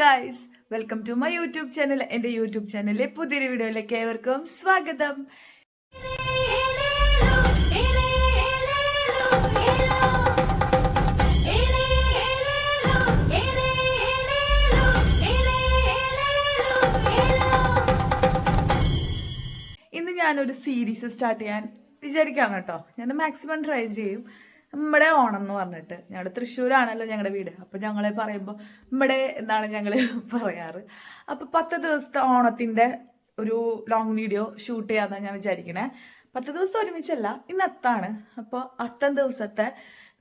Guys, welcome to my YouTube channel. എൻ്റെ YouTube ചാനലിലെ പുതിയൊരു വീഡിയോയിലേക്ക് ഏവർക്കും സ്വാഗതം. ഇന്ന് ഞാനൊരു സീരീസ് സ്റ്റാർട്ട് ചെയ്യാൻ വിചാരിക്കുകയാണ് കേട്ടോ. ഞാൻ മാക്സിമം ട്രൈ ചെയ്യും. നമ്മുടെ ഓണം എന്ന് പറഞ്ഞിട്ട്, ഞങ്ങളുടെ തൃശ്ശൂരാണല്ലോ ഞങ്ങളുടെ വീട്. അപ്പോൾ ഞങ്ങളെ പറയുമ്പോൾ നമ്മുടെ എന്താണ് ഞങ്ങൾ പറയാറ്. അപ്പോൾ 10 ദിവസത്തെ ഓണത്തിൻ്റെ ഒരു ലോങ് വീഡിയോ ഷൂട്ട് ചെയ്യാമെന്നാണ് ഞാൻ വിചാരിക്കണേ. 10 ദിവസം ഒരുമിച്ചല്ല, ഇന്ന് അത്താണ്. അപ്പോൾ 10 ദിവസത്തെ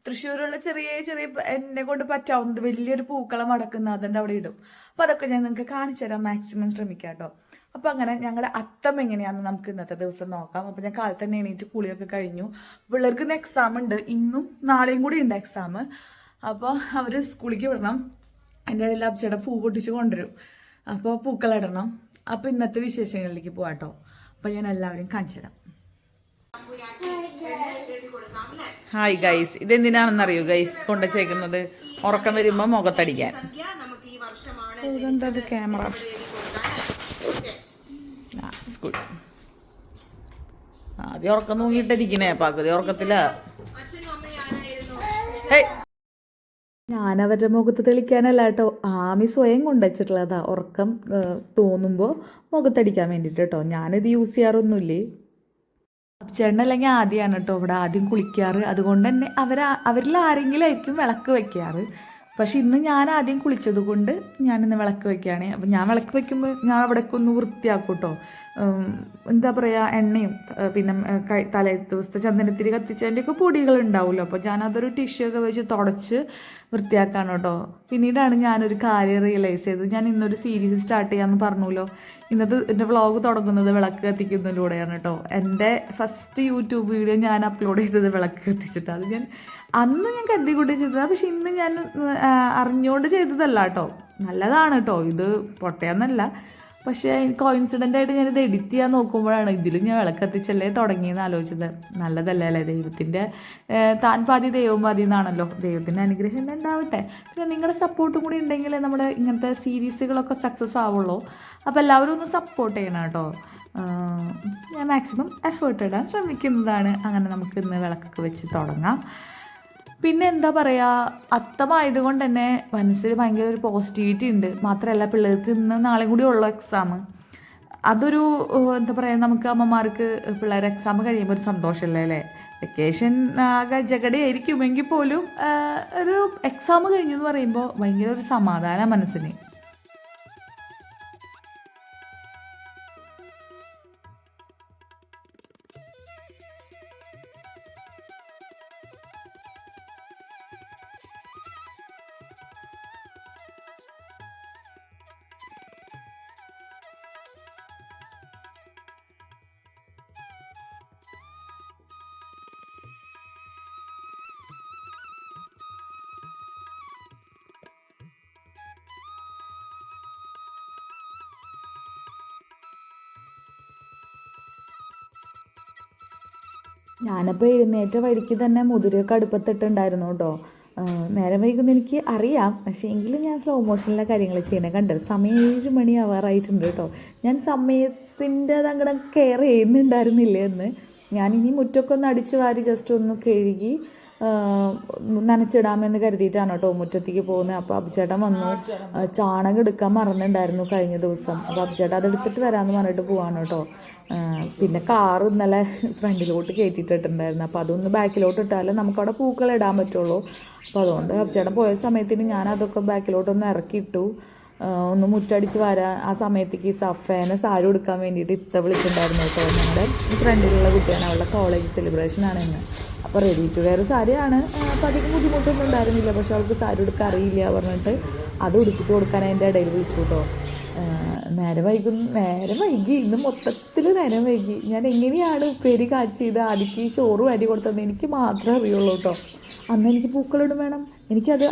തൃശ്ശൂരുള്ള ചെറിയ ചെറിയ എന്നെ കൊണ്ട് പറ്റാവുന്നത് വലിയൊരു പൂക്കളം അടക്കുന്ന അതിൻ്റെ അവിടെ ഇടും. അപ്പോൾ അതൊക്കെ ഞാൻ നിങ്ങൾക്ക് കാണിച്ചു തരാൻ മാക്സിമം ശ്രമിക്കാം കേട്ടോ. അപ്പോൾ അങ്ങനെ ഞങ്ങളുടെ അത്തം എങ്ങനെയാണെന്ന് നമുക്ക് ഇന്നത്തെ ദിവസം നോക്കാം. അപ്പോൾ ഞാൻ കാലത്ത് തന്നെ എണീറ്റ് കുളിയൊക്കെ കഴിഞ്ഞു. പിള്ളേർക്ക് ഇന്ന് എക്സാം ഉണ്ട്, ഇന്നും നാളെയും കൂടി ഉണ്ട് എക്സാം. അപ്പോൾ അവർ സ്കൂളിലേക്ക് വിടണം. എൻ്റെ ഇടയിൽ അബ്ചേട്ടൻ പൂ പൊട്ടിച്ച് കൊണ്ടുവരും. അപ്പോൾ പൂക്കളിടണം. അപ്പോൾ ഇന്നത്തെ വിശേഷങ്ങളിലേക്ക് പോകാം കേട്ടോ. അപ്പോൾ ഞാൻ എല്ലാവരും കാണിച്ചു തരാം. ഹായ് ഗൈസ്, ഇതെന്തിനാണെന്നറിയോ ഗൈസ് കൊണ്ടുവച്ചേക്കുന്നത്? ഉറക്കം വരുമ്പോൾ മുഖത്തടിക്കാൻ. ഇതെന്തത് ക്യാമറ സ്കൂൾ ആദ്യം ഉറക്കം തൂങ്ങിയിട്ടിരിക്കണേ, പകുതി ഉറക്കത്തില്ല. ഞാനവരുടെ മുഖത്ത് തെളിക്കാനല്ല കേട്ടോ, ആമി സ്വയം കൊണ്ടുവച്ചിട്ടുള്ളതാ. ഉറക്കം തോന്നുമ്പോൾ മുഖത്തടിക്കാൻ വേണ്ടിയിട്ട് കേട്ടോ. ഞാനിത് യൂസ് ചെയ്യാറൊന്നുമില്ലേ. ചേട്ടനല്ലെങ്കിൽ ആദ്യമാണ് കേട്ടോ ഇവിടെ ആദ്യം കുളിക്കാറ്. അതുകൊണ്ട് തന്നെ അവരിൽ ആരെങ്കിലും ആയിരിക്കും വിളക്ക് വെക്കാറ്. പക്ഷെ ഇന്ന് ഞാൻ ആദ്യം കുളിച്ചത് കൊണ്ട് ഞാനിന്ന് വിളക്ക് വെക്കുകയാണ്. അപ്പം ഞാൻ വിളക്ക് വെക്കുമ്പോൾ ഞാൻ അവിടേക്ക് ഒന്ന് വൃത്തിയാക്കും കേട്ടോ. എന്താ പറയുക, എണ്ണയും പിന്നെ തലേ ദിവസത്തെ ചന്ദനത്തിരി കത്തിച്ചതിൻ്റെയൊക്കെ പൊടികൾ ഉണ്ടാവുമല്ലോ. അപ്പോൾ ഞാനതൊരു ടിഷ്യൂ ഒക്കെ വെച്ച് തുടച്ച് വൃത്തിയാക്കാണ് കേട്ടോ. പിന്നീടാണ് ഞാനൊരു കാര്യം റിയലൈസ് ചെയ്തത്. ഞാൻ ഇന്നൊരു സീരീസ് സ്റ്റാർട്ട് ചെയ്യാമെന്ന് പറഞ്ഞല്ലോ. ഇന്നത്തെ എൻ്റെ വ്ളോഗ് തുടങ്ങുന്നത് വിളക്ക് കത്തിക്കുന്നതിലൂടെയാണ് കേട്ടോ. എൻ്റെ ഫസ്റ്റ് യൂട്യൂബ് വീഡിയോ ഞാൻ അപ്ലോഡ് ചെയ്തത് വിളക്ക് കത്തിച്ചിട്ട്. അത് ഞാൻ അന്ന് ഞാൻ കരുതിക്കൂട്ടി ചെയ്തതാണ്. പക്ഷെ ഇന്ന് ഞാൻ അറിഞ്ഞുകൊണ്ട് ചെയ്തതല്ല കേട്ടോ. നല്ലതാണ് കേട്ടോ, ഇത് പൊട്ടയാന്നല്ല. പക്ഷേ കോയിൻസിഡൻ്റ് ആയിട്ട് ഞാനിത് എഡിറ്റ് ചെയ്യാൻ നോക്കുമ്പോഴാണ് ഇതിൽ ഞാൻ വിളക്ക് കത്തിച്ചല്ലേ തുടങ്ങിയെന്ന് ആലോചിച്ചത്. നല്ലതല്ലേ അല്ലേ? ദൈവത്തിൻ്റെ താൻ പാതി ദൈവം പാതി എന്നാണല്ലോ. ദൈവത്തിൻ്റെ അനുഗ്രഹം എന്താ ഉണ്ടാവട്ടെ. പിന്നെ നിങ്ങളുടെ സപ്പോർട്ടും കൂടി ഉണ്ടെങ്കിൽ നമ്മുടെ ഇങ്ങനത്തെ സീരീസുകളൊക്കെ സക്സസ് ആവുള്ളൂ. അപ്പോൾ എല്ലാവരും ഒന്ന് സപ്പോർട്ട് ചെയ്യണം കേട്ടോ. ഞാൻ മാക്സിമം എഫേർട്ട് ഇടാൻ ശ്രമിക്കുന്നതാണ്. അങ്ങനെ നമുക്ക് ഇന്ന് വിളക്കൊക്കെ വെച്ച് തുടങ്ങാം. പിന്നെ എന്താ പറയുക, അത്തമായതുകൊണ്ട് തന്നെ മനസ്സിൽ ഭയങ്കര ഒരു പോസിറ്റിവിറ്റി ഉണ്ട്. മാത്രമല്ല പിള്ളേർക്ക് ഇന്ന് നാളെയും കൂടി ഉള്ള എക്സാം. അതൊരു എന്താ പറയുക, നമുക്ക് അമ്മമാർക്ക് പിള്ളേർ എക്സാം കഴിയുമ്പോൾ ഒരു സന്തോഷമല്ലേ അല്ലേ? വെക്കേഷൻ ആകെ ജഗടയായിരിക്കുമെങ്കിൽ പോലും ഒരു എക്സാം കഴിഞ്ഞു എന്ന് പറയുമ്പോൾ ഭയങ്കര ഒരു സമാധാനം മനസ്സിന്. ഞാനപ്പോൾ എഴുന്നേറ്റ വഴിക്ക് തന്നെ മുതിരയൊക്കെ അടുപ്പത്തിട്ടുണ്ടായിരുന്നു കേട്ടോ. നേരം വൈകുന്ന എനിക്ക് അറിയാം, പക്ഷേ എങ്കിലും ഞാൻ സ്ലോ മോഷനിലെ കാര്യങ്ങൾ ചെയ്യണേ കണ്ടത്. സമയം 7 മണി ആവാറായിട്ടുണ്ട് കേട്ടോ. ഞാൻ സമയത്തിൻ്റെ അങ്ങോട്ട് കെയർ ചെയ്യുന്നുണ്ടായിരുന്നില്ല എന്ന്. ഞാനിനി മുറ്റൊക്കെ ഒന്ന് അടിച്ചു വാരി ജസ്റ്റ് ഒന്ന് കഴുകി നനച്ചിടാമെന്ന് കരുതിയിട്ടാണ് കേട്ടോ മുറ്റത്തേക്ക് പോകുന്നത്. അപ്പോൾ അബ്ചേട്ടൻ വന്നു. ചാണകം എടുക്കാൻ മറന്നിട്ടുണ്ടായിരുന്നു കഴിഞ്ഞ ദിവസം. അപ്പോൾ അബ്ചേട്ടൻ അതെടുത്തിട്ട് വരാമെന്ന് പറഞ്ഞിട്ട് പോവാണ് കേട്ടോ. പിന്നെ കാറ് ഇന്നലെ ഫ്രണ്ടിലോട്ട് കയറ്റിയിട്ടുണ്ടായിരുന്നു. അപ്പോൾ അതൊന്ന് ബാക്കിലോട്ട് ഇട്ടാലേ നമുക്കവിടെ പൂക്കൾ ഇടാൻ പറ്റുള്ളൂ. അപ്പോൾ അതുകൊണ്ട് അബ്ചേട്ടൻ പോയ സമയത്തിന് ഞാൻ അതൊക്കെ ബാക്കിലോട്ടൊന്ന് ഇറക്കിയിട്ടു. ഒന്ന് മുറ്റടിച്ച് വരാൻ ആ സമയത്തേക്ക് സഫേനെ സാരി കൊടുക്കാൻ വേണ്ടിയിട്ട് ഇത്ത വിളിച്ചിട്ടുണ്ടായിരുന്നു കേട്ടോ. ഞങ്ങളുടെ ഫ്രണ്ടിലുള്ള കുട്ടിയാണ്, അവളുടെ കോളേജ് സെലിബ്രേഷനാണ് ഇന്ന്. അപ്പോൾ റെഡി ടു വെയർ സാരിയാണ്. അപ്പോൾ അധികം ബുദ്ധിമുട്ടൊന്നും ഉണ്ടായിരുന്നില്ല. പക്ഷെ അവൾക്ക് സാരി കൊടുക്കാൻ അറിയില്ല പറഞ്ഞിട്ട് അത് ഉടുപ്പിച്ച് കൊടുക്കാൻ അതിൻ്റെ ഇടയിൽ വിളിച്ചു കേട്ടോ. നേരം വൈകി ഇന്ന് മൊത്തത്തിൽ നേരം വൈകി. ഞാൻ എങ്ങനെയാണ് ഉപ്പേരി കാച്ചിയത് ആദ്യക്ക് ചോറ് അരി കൊടുത്തത് എനിക്ക് മാത്രമേ അറിയുള്ളൂ കേട്ടോ. അന്ന് എനിക്ക് പൂക്കളിടും വേണം. എനിക്കത്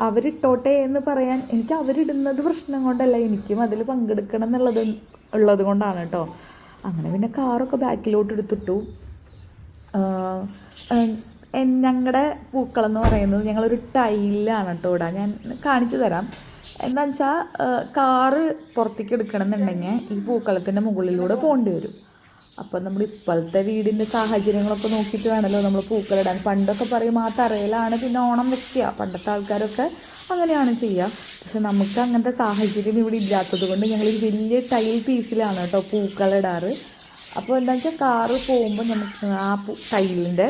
അവരിട്ടോട്ടെ എന്ന് പറയാൻ, എനിക്ക് അവരിടുന്നത് പ്രശ്നം കൊണ്ടല്ല, എനിക്കും അതിൽ പങ്കെടുക്കണം ഉള്ളത് കൊണ്ടാണ് കേട്ടോ. അങ്ങനെ പിന്നെ കാറൊക്കെ ബാക്കിലോട്ട് എടുത്തിട്ടു. ഞങ്ങളുടെ പൂക്കളെന്ന് പറയുന്നത് ഞങ്ങളൊരു ടൈലാണ് കേട്ടോ ഇടാൻ. ഞാൻ കാണിച്ചു തരാം. എന്താണെന്ന് വെച്ചാൽ കാറ് പുറത്തേക്ക് എടുക്കണമെന്നുണ്ടെങ്കിൽ ഈ പൂക്കളത്തിൻ്റെ മുകളിലൂടെ പോകേണ്ടി വരും. അപ്പോൾ നമ്മൾ ഇപ്പോഴത്തെ വീടിൻ്റെ സാഹചര്യങ്ങളൊക്കെ നോക്കിയിട്ട് വേണമല്ലോ നമ്മൾ പൂക്കളിടാൻ. പണ്ടൊക്കെ പറയും ആ തറയിലാണ് പിന്നെ ഓണം വെക്കുക, പണ്ടത്തെ ആൾക്കാരൊക്കെ അങ്ങനെയാണ് ചെയ്യുക. പക്ഷെ നമുക്ക് അങ്ങനത്തെ സാഹചര്യം ഇവിടെ ഇല്ലാത്തത് കൊണ്ട് ഞങ്ങൾ വലിയ ടൈൽ പീസിലാണ് കേട്ടോ പൂക്കളിടാറ്. അപ്പോൾ എന്താണെന്ന് വെച്ചാൽ കാറ് പോകുമ്പോൾ നമുക്ക് ആ ടൈലിൻ്റെ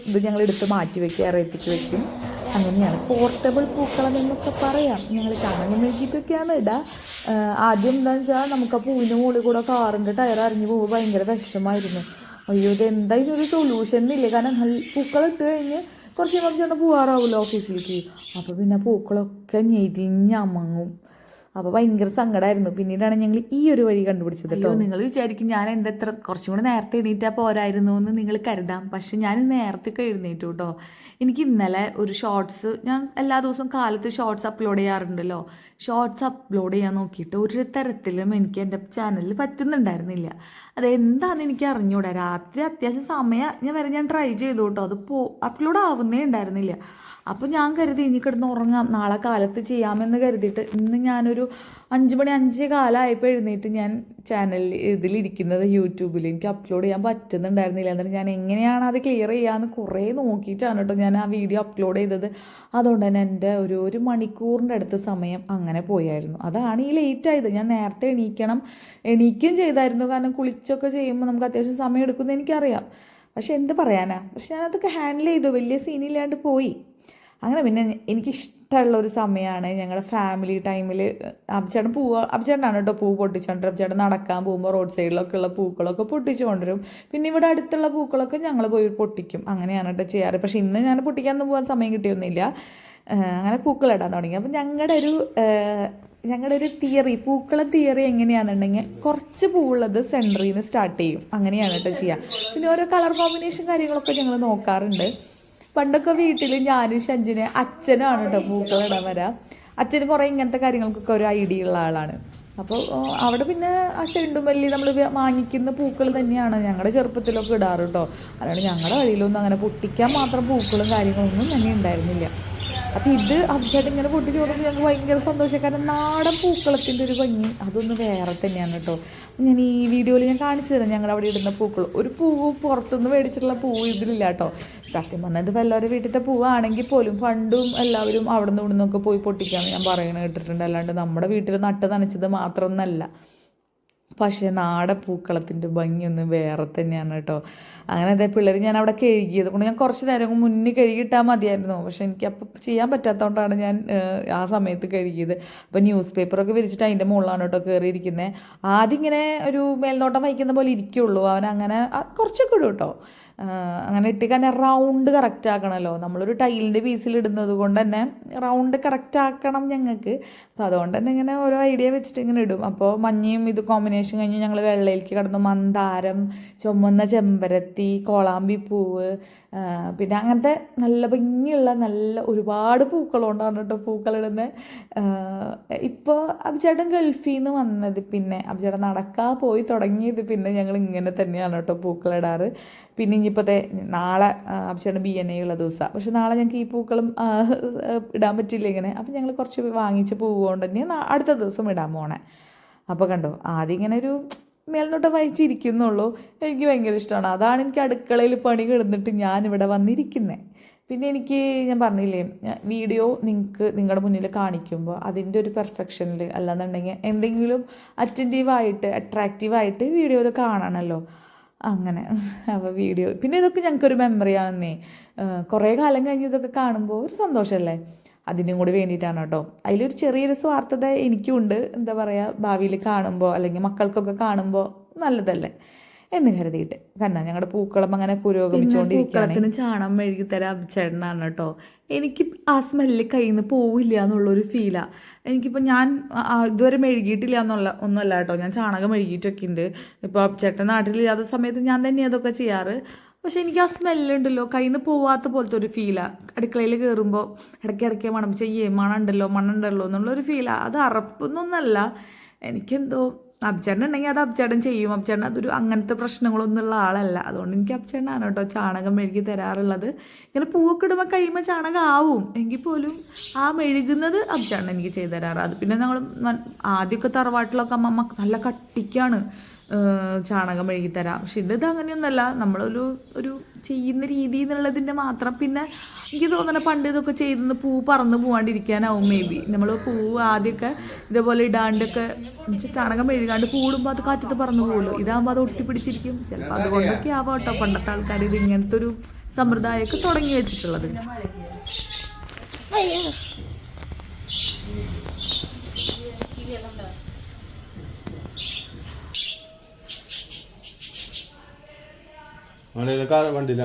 ഇത് ഞങ്ങൾ എടുത്ത് മാറ്റി വയ്ക്കുക, ഇറയത്തേക്ക് വയ്ക്കും. അങ്ങനെയാണ് പോർട്ടബിൾ പൂക്കളം എന്നൊക്കെ പറയാം. ഞങ്ങൾ ചാണകം മെഴുകിയിട്ടൊക്കെയാണ് ഇടുക. ആദ്യം എന്താണെന്ന് വെച്ചാൽ നമുക്ക് ആ പൂവിൻ്റെ മുകളിൽ കൂടെ കാറിൻ്റെ ടയർ അറിഞ്ഞ് പോകുമ്പോൾ ഭയങ്കര വിഷമമായിരുന്നു. അയ്യോ ഇത് എന്താ ഇതിനൊരു സൊല്യൂഷൻ ഇല്ലേ, കാരണം പൂക്കളം ഇട്ട് കഴിഞ്ഞ് കുറച്ച് ചേട്ടൻ പോകാറാവുമല്ലോ ഓഫീസിലേക്ക്. അപ്പോൾ പിന്നെ പൂക്കളൊക്കെ ഞെരിഞ്ഞമങ്ങും. അപ്പോൾ ഭയങ്കര സങ്കടമായിരുന്നു. പിന്നീടാണ് ഞങ്ങൾ ഈ ഒരു വഴി കണ്ടുപിടിച്ചത് കേട്ടോ. നിങ്ങൾ വിചാരിക്കും ഞാൻ എത്ര കുറച്ചും കൂടെ നേരത്തെ എഴുന്നേറ്റാൽ പോരായിരുന്നു എന്ന് നിങ്ങൾ കരുതാം. പക്ഷെ ഞാൻ നേരത്തെ എഴുന്നേറ്റു കേട്ടോ. എനിക്ക് ഇന്നലെ ഒരു ഷോർട്സ്, ഞാൻ എല്ലാ ദിവസവും കാലത്ത് ഷോർട്സ് അപ്ലോഡ് ചെയ്യാറുണ്ടല്ലോ. ഷോർട്സ് അപ്ലോഡ് ചെയ്യാൻ നോക്കിയിട്ട് ഒരു തരത്തിലും എനിക്ക് എൻ്റെ ചാനലിൽ പറ്റുന്നുണ്ടായിരുന്നില്ല. അതെന്താണെന്ന് എനിക്ക് അറിഞ്ഞൂടാ. രാത്രി അത്യാവശ്യം സമയം ഞാൻ ട്രൈ ചെയ്തു കേട്ടോ. അത് അപ്ലോഡ് ആവുന്നേ ഉണ്ടായിരുന്നില്ല. അപ്പോൾ ഞാൻ കരുതി ഇനി കിടന്ന് ഉറങ്ങാം, നാളെ കാലത്ത് ചെയ്യാമെന്ന് കരുതിയിട്ട് ഇന്ന് ഞാനൊരു 5 മണി 5 കാലമായപ്പോൾ എഴുന്നേറ്റ് ഞാൻ ചാനലിൽ ഇതിലിരിക്കുന്നത് യൂട്യൂബിൽ. എനിക്ക് അപ്ലോഡ് ചെയ്യാൻ പറ്റുന്നുണ്ടായിരുന്നില്ല. എന്നിട്ട് ഞാൻ എങ്ങനെയാണ് അത് ക്ലിയർ ചെയ്യാമെന്ന് കുറേ നോക്കിയിട്ടാണ് കേട്ടോ ഞാൻ ആ വീഡിയോ അപ്ലോഡ് ചെയ്തത്. അതുകൊണ്ട് തന്നെ എൻ്റെ ഒരു മണിക്കൂറിൻ്റെ അടുത്ത് സമയം അങ്ങനെ പോയായിരുന്നു. അതാണ് ഈ ലേറ്റ് ആയത്. ഞാൻ നേരത്തെ എണീക്കുകയും ചെയ്തായിരുന്നു. കാരണം കുളിച്ചൊക്കെ ചെയ്യുമ്പോൾ നമുക്ക് അത്യാവശ്യം സമയം എടുക്കുമെന്ന് എനിക്കറിയാം. പക്ഷെ എന്ത് പറയാനാ, പക്ഷെ ഞാനതൊക്കെ ഹാൻഡിൽ ചെയ്തു, വലിയ സീനില്ലാണ്ട് പോയി. അങ്ങനെ പിന്നെ എനിക്കിഷ്ടമുള്ളൊരു സമയമാണ് ഞങ്ങളുടെ ഫാമിലി ടൈമിൽ. അഭിചേട്ടനാണ് കേട്ടോ പൂ പൊട്ടിച്ചുകൊണ്ടിരും. അഭിചേട്ടൻ നടക്കാൻ പോകുമ്പോൾ റോഡ് സൈഡിലൊക്കെ ഉള്ള പൂക്കളൊക്കെ പൊട്ടിച്ചു കൊണ്ടുവരും. പിന്നെ ഇവിടെ അടുത്തുള്ള പൂക്കളൊക്കെ ഞങ്ങൾ പോയി പൊട്ടിക്കും. അങ്ങനെയാണ് കേട്ടോ ചെയ്യാറ്. പക്ഷെ ഇന്ന് ഞാൻ പൊട്ടിക്കാനൊന്നും പോകാൻ സമയം കിട്ടിയൊന്നുമില്ല. അങ്ങനെ പൂക്കളിടാൻ തുടങ്ങി. അപ്പം ഞങ്ങളുടെ ഒരു തിയറി, പൂക്കള തിയറി എങ്ങനെയാണെന്നുണ്ടെങ്കിൽ കുറച്ച് പൂവുള്ളത് സെൻറ്ററിൽ നിന്ന് സ്റ്റാർട്ട് ചെയ്യും. അങ്ങനെയാണ് കേട്ടോ ചെയ്യുക. പിന്നെ ഓരോ കളർ കോമ്പിനേഷൻ കാര്യങ്ങളൊക്കെ ഞങ്ങൾ നോക്കാറുണ്ട്. പണ്ടൊക്കെ വീട്ടിൽ ഞാനും ഷഞ്ചിന് അച്ഛനാണ് കേട്ടോ പൂക്കളിടാൻ വരാം. അച്ഛന് കുറേ ഇങ്ങനത്തെ കാര്യങ്ങൾക്കൊക്കെ ഒരു ഐഡിയ ഉള്ള ആളാണ്. അപ്പോൾ അവിടെ പിന്നെ ആ ചെണ്ടുമല്ലി നമ്മൾ വാങ്ങിക്കുന്ന പൂക്കൾ തന്നെയാണ് ഞങ്ങളുടെ ചെറുപ്പത്തിലൊക്കെ ഇടാറ് കേട്ടോ. അല്ലാണ്ട് ഞങ്ങളുടെ വഴിയിലൊന്നും അങ്ങനെ പൊട്ടിക്കാൻ മാത്രം പൂക്കളും കാര്യങ്ങളൊന്നും തന്നെ ഉണ്ടായിരുന്നില്ല. അപ്പോൾ ഇത് അഭിചേട്ടൻ ഇങ്ങനെ പൊട്ടിച്ച് കൊടുക്കുമ്പോൾ ഞങ്ങൾക്ക് ഭയങ്കര സന്തോഷം. കാരണം നാടൻ പൂക്കളത്തിൻ്റെ ഒരു ഭംഗി അതൊന്ന് വേറെ തന്നെയാണ് കേട്ടോ. ഞാൻ ഈ വീഡിയോയിൽ ഞാൻ കാണിച്ചു തരാം ഞങ്ങളുടെ അവിടെ ഇടുന്ന പൂക്കൾ. ഒരു പൂവ് പുറത്തുനിന്ന് മേടിച്ചിട്ടുള്ള പൂവ് ഇതിലില്ല കേട്ടോ. സത്യം പറഞ്ഞാൽ ഇത് വല്ലവരുടെ വീട്ടിലത്തെ പൂവാണെങ്കിൽ പോലും പണ്ടും എല്ലാവരും അവിടെ നിന്ന് ഇവിടെ നിന്നൊക്കെ പോയി പൊട്ടിക്കാമെന്ന് ഞാൻ പറയണ കേട്ടിട്ടുണ്ട്. അല്ലാണ്ട് നമ്മുടെ വീട്ടിൽ നട്ട് നനച്ചത് മാത്രമൊന്നല്ല. പക്ഷേ നാടൻ പൂക്കളത്തിൻ്റെ ഭംഗിയൊന്ന് വേറെ തന്നെയാണ് കേട്ടോ. അങ്ങനെ അതേ പിള്ളേർ ഞാൻ അവിടെ കഴുകിയത് കൊണ്ട് ഞാൻ കുറച്ച് നേരം മുന്നേ കഴുകിയിട്ടാൽ മതിയായിരുന്നു. പക്ഷെ എനിക്ക് അപ്പം ചെയ്യാൻ പറ്റാത്തതുകൊണ്ടാണ് ഞാൻ ആ സമയത്ത് കഴുകിയത്. അപ്പോൾ ന്യൂസ് പേപ്പറൊക്കെ വിരിച്ചിട്ട് അതിൻ്റെ മുകളിലാണ് കേട്ടോ കയറിയിരിക്കുന്നത്. ആദ്യം ഇങ്ങനെ ഒരു മേൽനോട്ടം വഹിക്കുന്ന പോലെ ഇരിക്കുള്ളൂ. അവനങ്ങനെ കുറച്ചൊക്കെ ഇടും കേട്ടോ. അങ്ങനെ ഇട്ടിക്കാൻ റൗണ്ട് കറക്റ്റ് ആക്കണമല്ലോ. നമ്മളൊരു ടൈലിൻ്റെ പീസിലിടുന്നത് കൊണ്ട് തന്നെ റൗണ്ട് കറക്റ്റ് ആക്കണം ഞങ്ങൾക്ക്. അപ്പോൾ അതുകൊണ്ട് തന്നെ ഇങ്ങനെ ഓരോ ഐഡിയ വെച്ചിട്ട് ഇങ്ങനെ ഇടും. അപ്പോൾ മഞ്ഞയും ഇത് കോമ്പിനേഷൻ കഴിഞ്ഞ് ഞങ്ങൾ വെള്ളയിലേക്ക് കടന്നു. മന്ദാരം, ചുമന്ന ചെമ്പരത്തി, കോളാമ്പിപ്പൂവ്, പിന്നെ അങ്ങനത്തെ നല്ല ഭംഗിയുള്ള നല്ല ഒരുപാട് പൂക്കളുകൊണ്ടാണ് കേട്ടോ പൂക്കളിടുന്നത്. ഇപ്പോൾ അഭിചേട്ടൻ ഗൾഫിൽ നിന്ന് വന്നത് പിന്നെ അഭിചേട്ടൻ നടക്കാൻ പോയി തുടങ്ങിയത് പിന്നെ ഞങ്ങൾ ഇങ്ങനെ തന്നെയാണ് കേട്ടോ പൂക്കളിടാറ്. പിന്നെ ഇനിയിപ്പോഴത്തെ നാളെ അഭിചേട്ടൻ BNA ഉള്ള ദിവസമാണ്. പക്ഷെ നാളെ ഞങ്ങൾക്ക് ഈ പൂക്കളും ഇടാൻ പറ്റില്ല ഇങ്ങനെ. അപ്പം ഞങ്ങൾ കുറച്ച് വാങ്ങിച്ച പൂവ് കൊണ്ട് തന്നെ അടുത്ത ദിവസം ഇടാൻ പോണേ. അപ്പോൾ കണ്ടോ ആദ്യം ഇങ്ങനെ ഒരു മേൽനോട്ടം വായിച്ചിരിക്കുന്നുള്ളൂ. എനിക്ക് ഭയങ്കര ഇഷ്ടമാണ്. അതാണ് എനിക്ക് അടുക്കളയിൽ പണി കിടന്നിട്ട് ഞാനിവിടെ വന്നിരിക്കുന്നത്. പിന്നെ ഞാൻ പറഞ്ഞില്ലേ വീഡിയോ നിങ്ങളുടെ മുന്നിൽ കാണിക്കുമ്പോൾ അതിൻ്റെ ഒരു പെർഫെക്ഷനിൽ അല്ലാന്നുണ്ടെങ്കിൽ എന്തെങ്കിലും അട്രാക്റ്റീവായിട്ട് വീഡിയോയിൽ കാണണമല്ലോ. അങ്ങനെ അപ്പോൾ വീഡിയോ പിന്നെ ഇതൊക്കെ ഞങ്ങൾക്കൊരു മെമ്മറിയാണെന്നേ. കുറേ കാലം കഴിഞ്ഞ് ഇതൊക്കെ കാണുമ്പോൾ ഒരു സന്തോഷമല്ലേ. അതിനും കൂടി വേണ്ടിയിട്ടാണ് കേട്ടോ. അതിലൊരു ചെറിയൊരു സ്വാർത്ഥത എനിക്കുണ്ട്. എന്താ പറയുക, ഭാവിയിൽ കാണുമ്പോൾ അല്ലെങ്കിൽ മക്കൾക്കൊക്കെ കാണുമ്പോൾ നല്ലതല്ലേ എന്ന് കരുതിയിട്ട്. കാരണം ഞങ്ങളുടെ പൂക്കളം അങ്ങനെ പുരോഗമിച്ചുകൊണ്ടിരിക്കുകയാണ്. പൂക്കളത്തിന് ചാണം മെഴുകി തരാൻ അഭിചേട്ടനാണ് കേട്ടോ. എനിക്ക് ആ സ്മെല്ല് കയ്യിൽ നിന്ന് പോവില്ല എന്നുള്ളൊരു ഫീലാണ് എനിക്കിപ്പോൾ. ഞാൻ ഇതുവരെ മെഴുകിയിട്ടില്ല ഒന്നുമല്ല കേട്ടോ. ഞാൻ ചാണകം മെഴുകിയിട്ടൊക്കെ ഉണ്ട്. ഇപ്പോൾ അഭിചേട്ടൻ നാട്ടിലില്ലാത്ത സമയത്ത് ഞാൻ തന്നെ അതൊക്കെ ചെയ്യാറ്. പക്ഷെ എനിക്ക് ആ സ്മെല്ലുണ്ടല്ലോ കയ്യിൽ നിന്ന് പോവാത്ത പോലത്തെ ഒരു ഫീലാണ്. അടുക്കളയിൽ കയറുമ്പോൾ ഇടയ്ക്കിടയ്ക്ക് മണപ്പിച്ച മണമുണ്ടല്ലോ എന്നുള്ളൊരു ഫീലാണ്. അത് അറപ്പൊന്നൊന്നല്ല, എനിക്കെന്തോ അബ്ചേട്ടൻ ഉണ്ടെങ്കിൽ അത് അബ്ചേട്ടൻ ചെയ്യും. അബ്ചേട്ടൻ അതൊരു അങ്ങനത്തെ പ്രശ്നങ്ങളൊന്നും ഉള്ള ആളല്ല. അതുകൊണ്ട് എനിക്ക് അബ്ചേട്ടനാണ് കേട്ടോ ചാണകം മെഴുകി തരാറുള്ളത്. ഇങ്ങനെ പൂവൊക്കെ ഇടുമ്പോൾ കഴിയുമ്പോൾ ചാണകം ആവും എങ്കിൽ പോലും ആ മെഴുകുന്നത് അബ്ചേട്ടൻ എനിക്ക് ചെയ്തു തരാറ്. അത് പിന്നെ ഞങ്ങൾ ആദ്യമൊക്കെ തറവാട്ടിലൊക്കെ അമ്മമ്മ നല്ല കട്ടിക്കാണ് ചാണകം മെഴുകി തരാം. പക്ഷെ ഇത് അങ്ങനെയൊന്നുമല്ല, നമ്മളൊരു ഒരു ചെയ്യുന്ന രീതി എന്നുള്ളതിൻ്റെ മാത്രം. പിന്നെ എനിക്ക് തോന്നണ പണ്ട് ഇതൊക്കെ ചെയ്തെന്ന് പൂ പറന്ന് പോകാണ്ടിരിക്കാനാവും മേ ബി. നമ്മൾ പൂ ആദ്യമൊക്കെ ഇതേപോലെ ഇടാണ്ടൊക്കെ ചാണകം മെഴുകാണ്ട് കൂടുമ്പോൾ അത് കാറ്റത്ത് പറന്ന് പോകുമല്ലോ. ഇതാകുമ്പോൾ അത് ഒട്ടിപ്പിടിച്ചിരിക്കും. ചിലപ്പോൾ അതുകൊണ്ടൊക്കെ ആവാം കേട്ടോ പണ്ടത്തെ ആൾക്കാർ ഇത് ഇങ്ങനത്തെ ഒരു സമ്പ്രദായമൊക്കെ തുടങ്ങി വെച്ചിട്ടുള്ളത്. വണ്ടില്ല